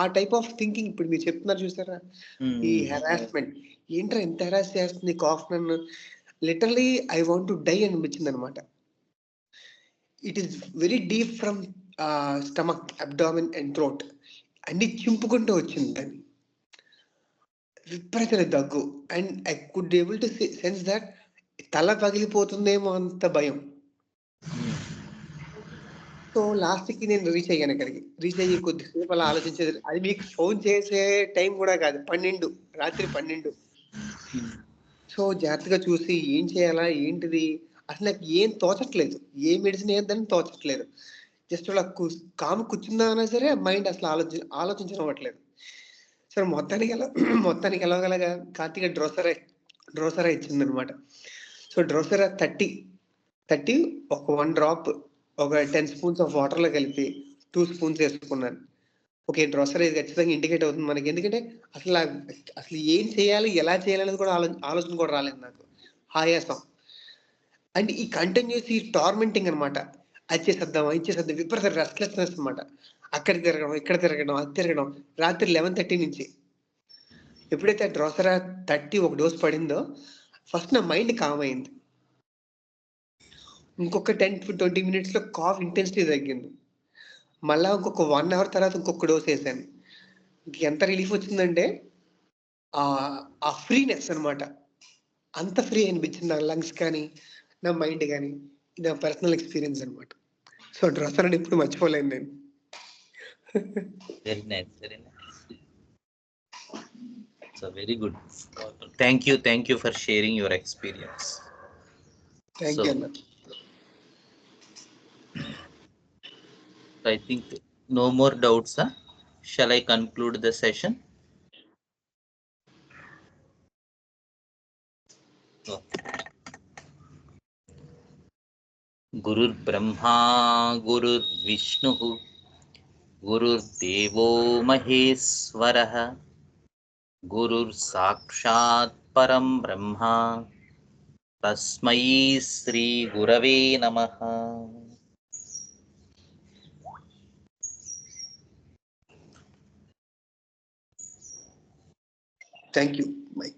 ఆ టైప్ ఆఫ్ థింకింగ్ ఇప్పుడు మీరు చెప్తున్నారు చూసారా? ఈ హెరాస్మెంట్. ఏంట్రా ఇంత హెరాస్ చేస్తుంది కాఫ్ నన్ను. Literally I want to die అనిపించిందనమాట. It is very deep from stomach, abdomen and throat. అన్ని చింపుకుంటూ వచ్చింది దాన్ని. విపరీతమైన దగ్గు. And I could able to sense that తల పగిలిపోతుందేమో అంత భయం. సో లాస్ట్‌కి నేను రీచ్ అయ్యాను అక్కడికి. రీచ్ అయ్యి కొద్దిసేపు అలా ఆలోచించేది. అది మీకు ఫోన్ చేసే టైం కూడా కాదు. 12 రాత్రి 12. సో జాగ్రత్తగా చూసి ఏం చేయాలా? ఏంటిది? అసలు నాకు ఏం తోచట్లేదు. ఏ మెడిసిన్ ఏద్దని తోచట్లేదు. జస్ట్ అలా కామ్‌గా కూర్చుందామన్నా సరే మైండ్ అసలు ఆలోచించనివ్వట్లేదు. సరే మొత్తానికి ఎలాగోలాగా కార్తీక డ్రోసరా ఇచ్చిందనమాట. సో డ్రోసరా 30 ఒక 1 డ్రాప్ ఒక 10 స్పూన్స్ ఆఫ్ వాటర్‌లో కలిపి 2 స్పూన్స్ ఏసుకున్నాను. ఓకే. డ్రోసరా ఇది ఖచ్చితంగా ఇండికేట్ అవుతుంది మనకి. ఎందుకంటే అసలు ఏం చేయాలి? ఎలా చేయాలనేది కూడా ఆలోచన కూడా రాలేదు నాకు. ఆయాసం. అండ్ ఈ కంటిన్యూస్ ఈ టార్మెంటింగ్ అనమాట. అది చేసేద్దాం, ఇది చేసేద్దాం విపరీత రెస్ట్‌లెస్‌నెస్ అనమాట. అక్కడ తిరగడం, ఇక్కడ తిరగడం, అది తిరగడం. రాత్రి 11:30 నుంచి. ఎప్పుడైతే డ్రోసరా 30 ఒక డోస్ పడిందో ఫస్ట్ నా మైండ్ కామ్ అయింది. ఇంకొక 10-20 మినిట్స్‌లో కాఫ్ ఇంటెన్సిటీ తగ్గింది. మళ్ళా ఇంకొక 1 అవర్ తర్వాత ఇంకొక డోస్ ఏసాను. ఎంత రిలీఫ్ వచ్చిందంటే ఆ ఫ్రీనెస్ అనమాట. అంత ఫ్రీ అనిపించింది నా లంగ్స్ కానీ, నా మైండ్ గానీ. ఇది నా పర్సనల్ ఎక్స్‌పీరియన్స్ అనమాట. సో డ్రోసరాని ఎప్పుడు మర్చిపోలేను నేను. Very nice. Very nice. So very good. Thank you for sharing your experience. Thank So, you అన్న. I think no more doubts. Shall I conclude the session? Gurur Brahma, Gurur Vishnu, Gurur Devo Maheswara, Gurur Sakshat Param Brahma, Tasmai Sri Gurave Namaha. Thank you. By.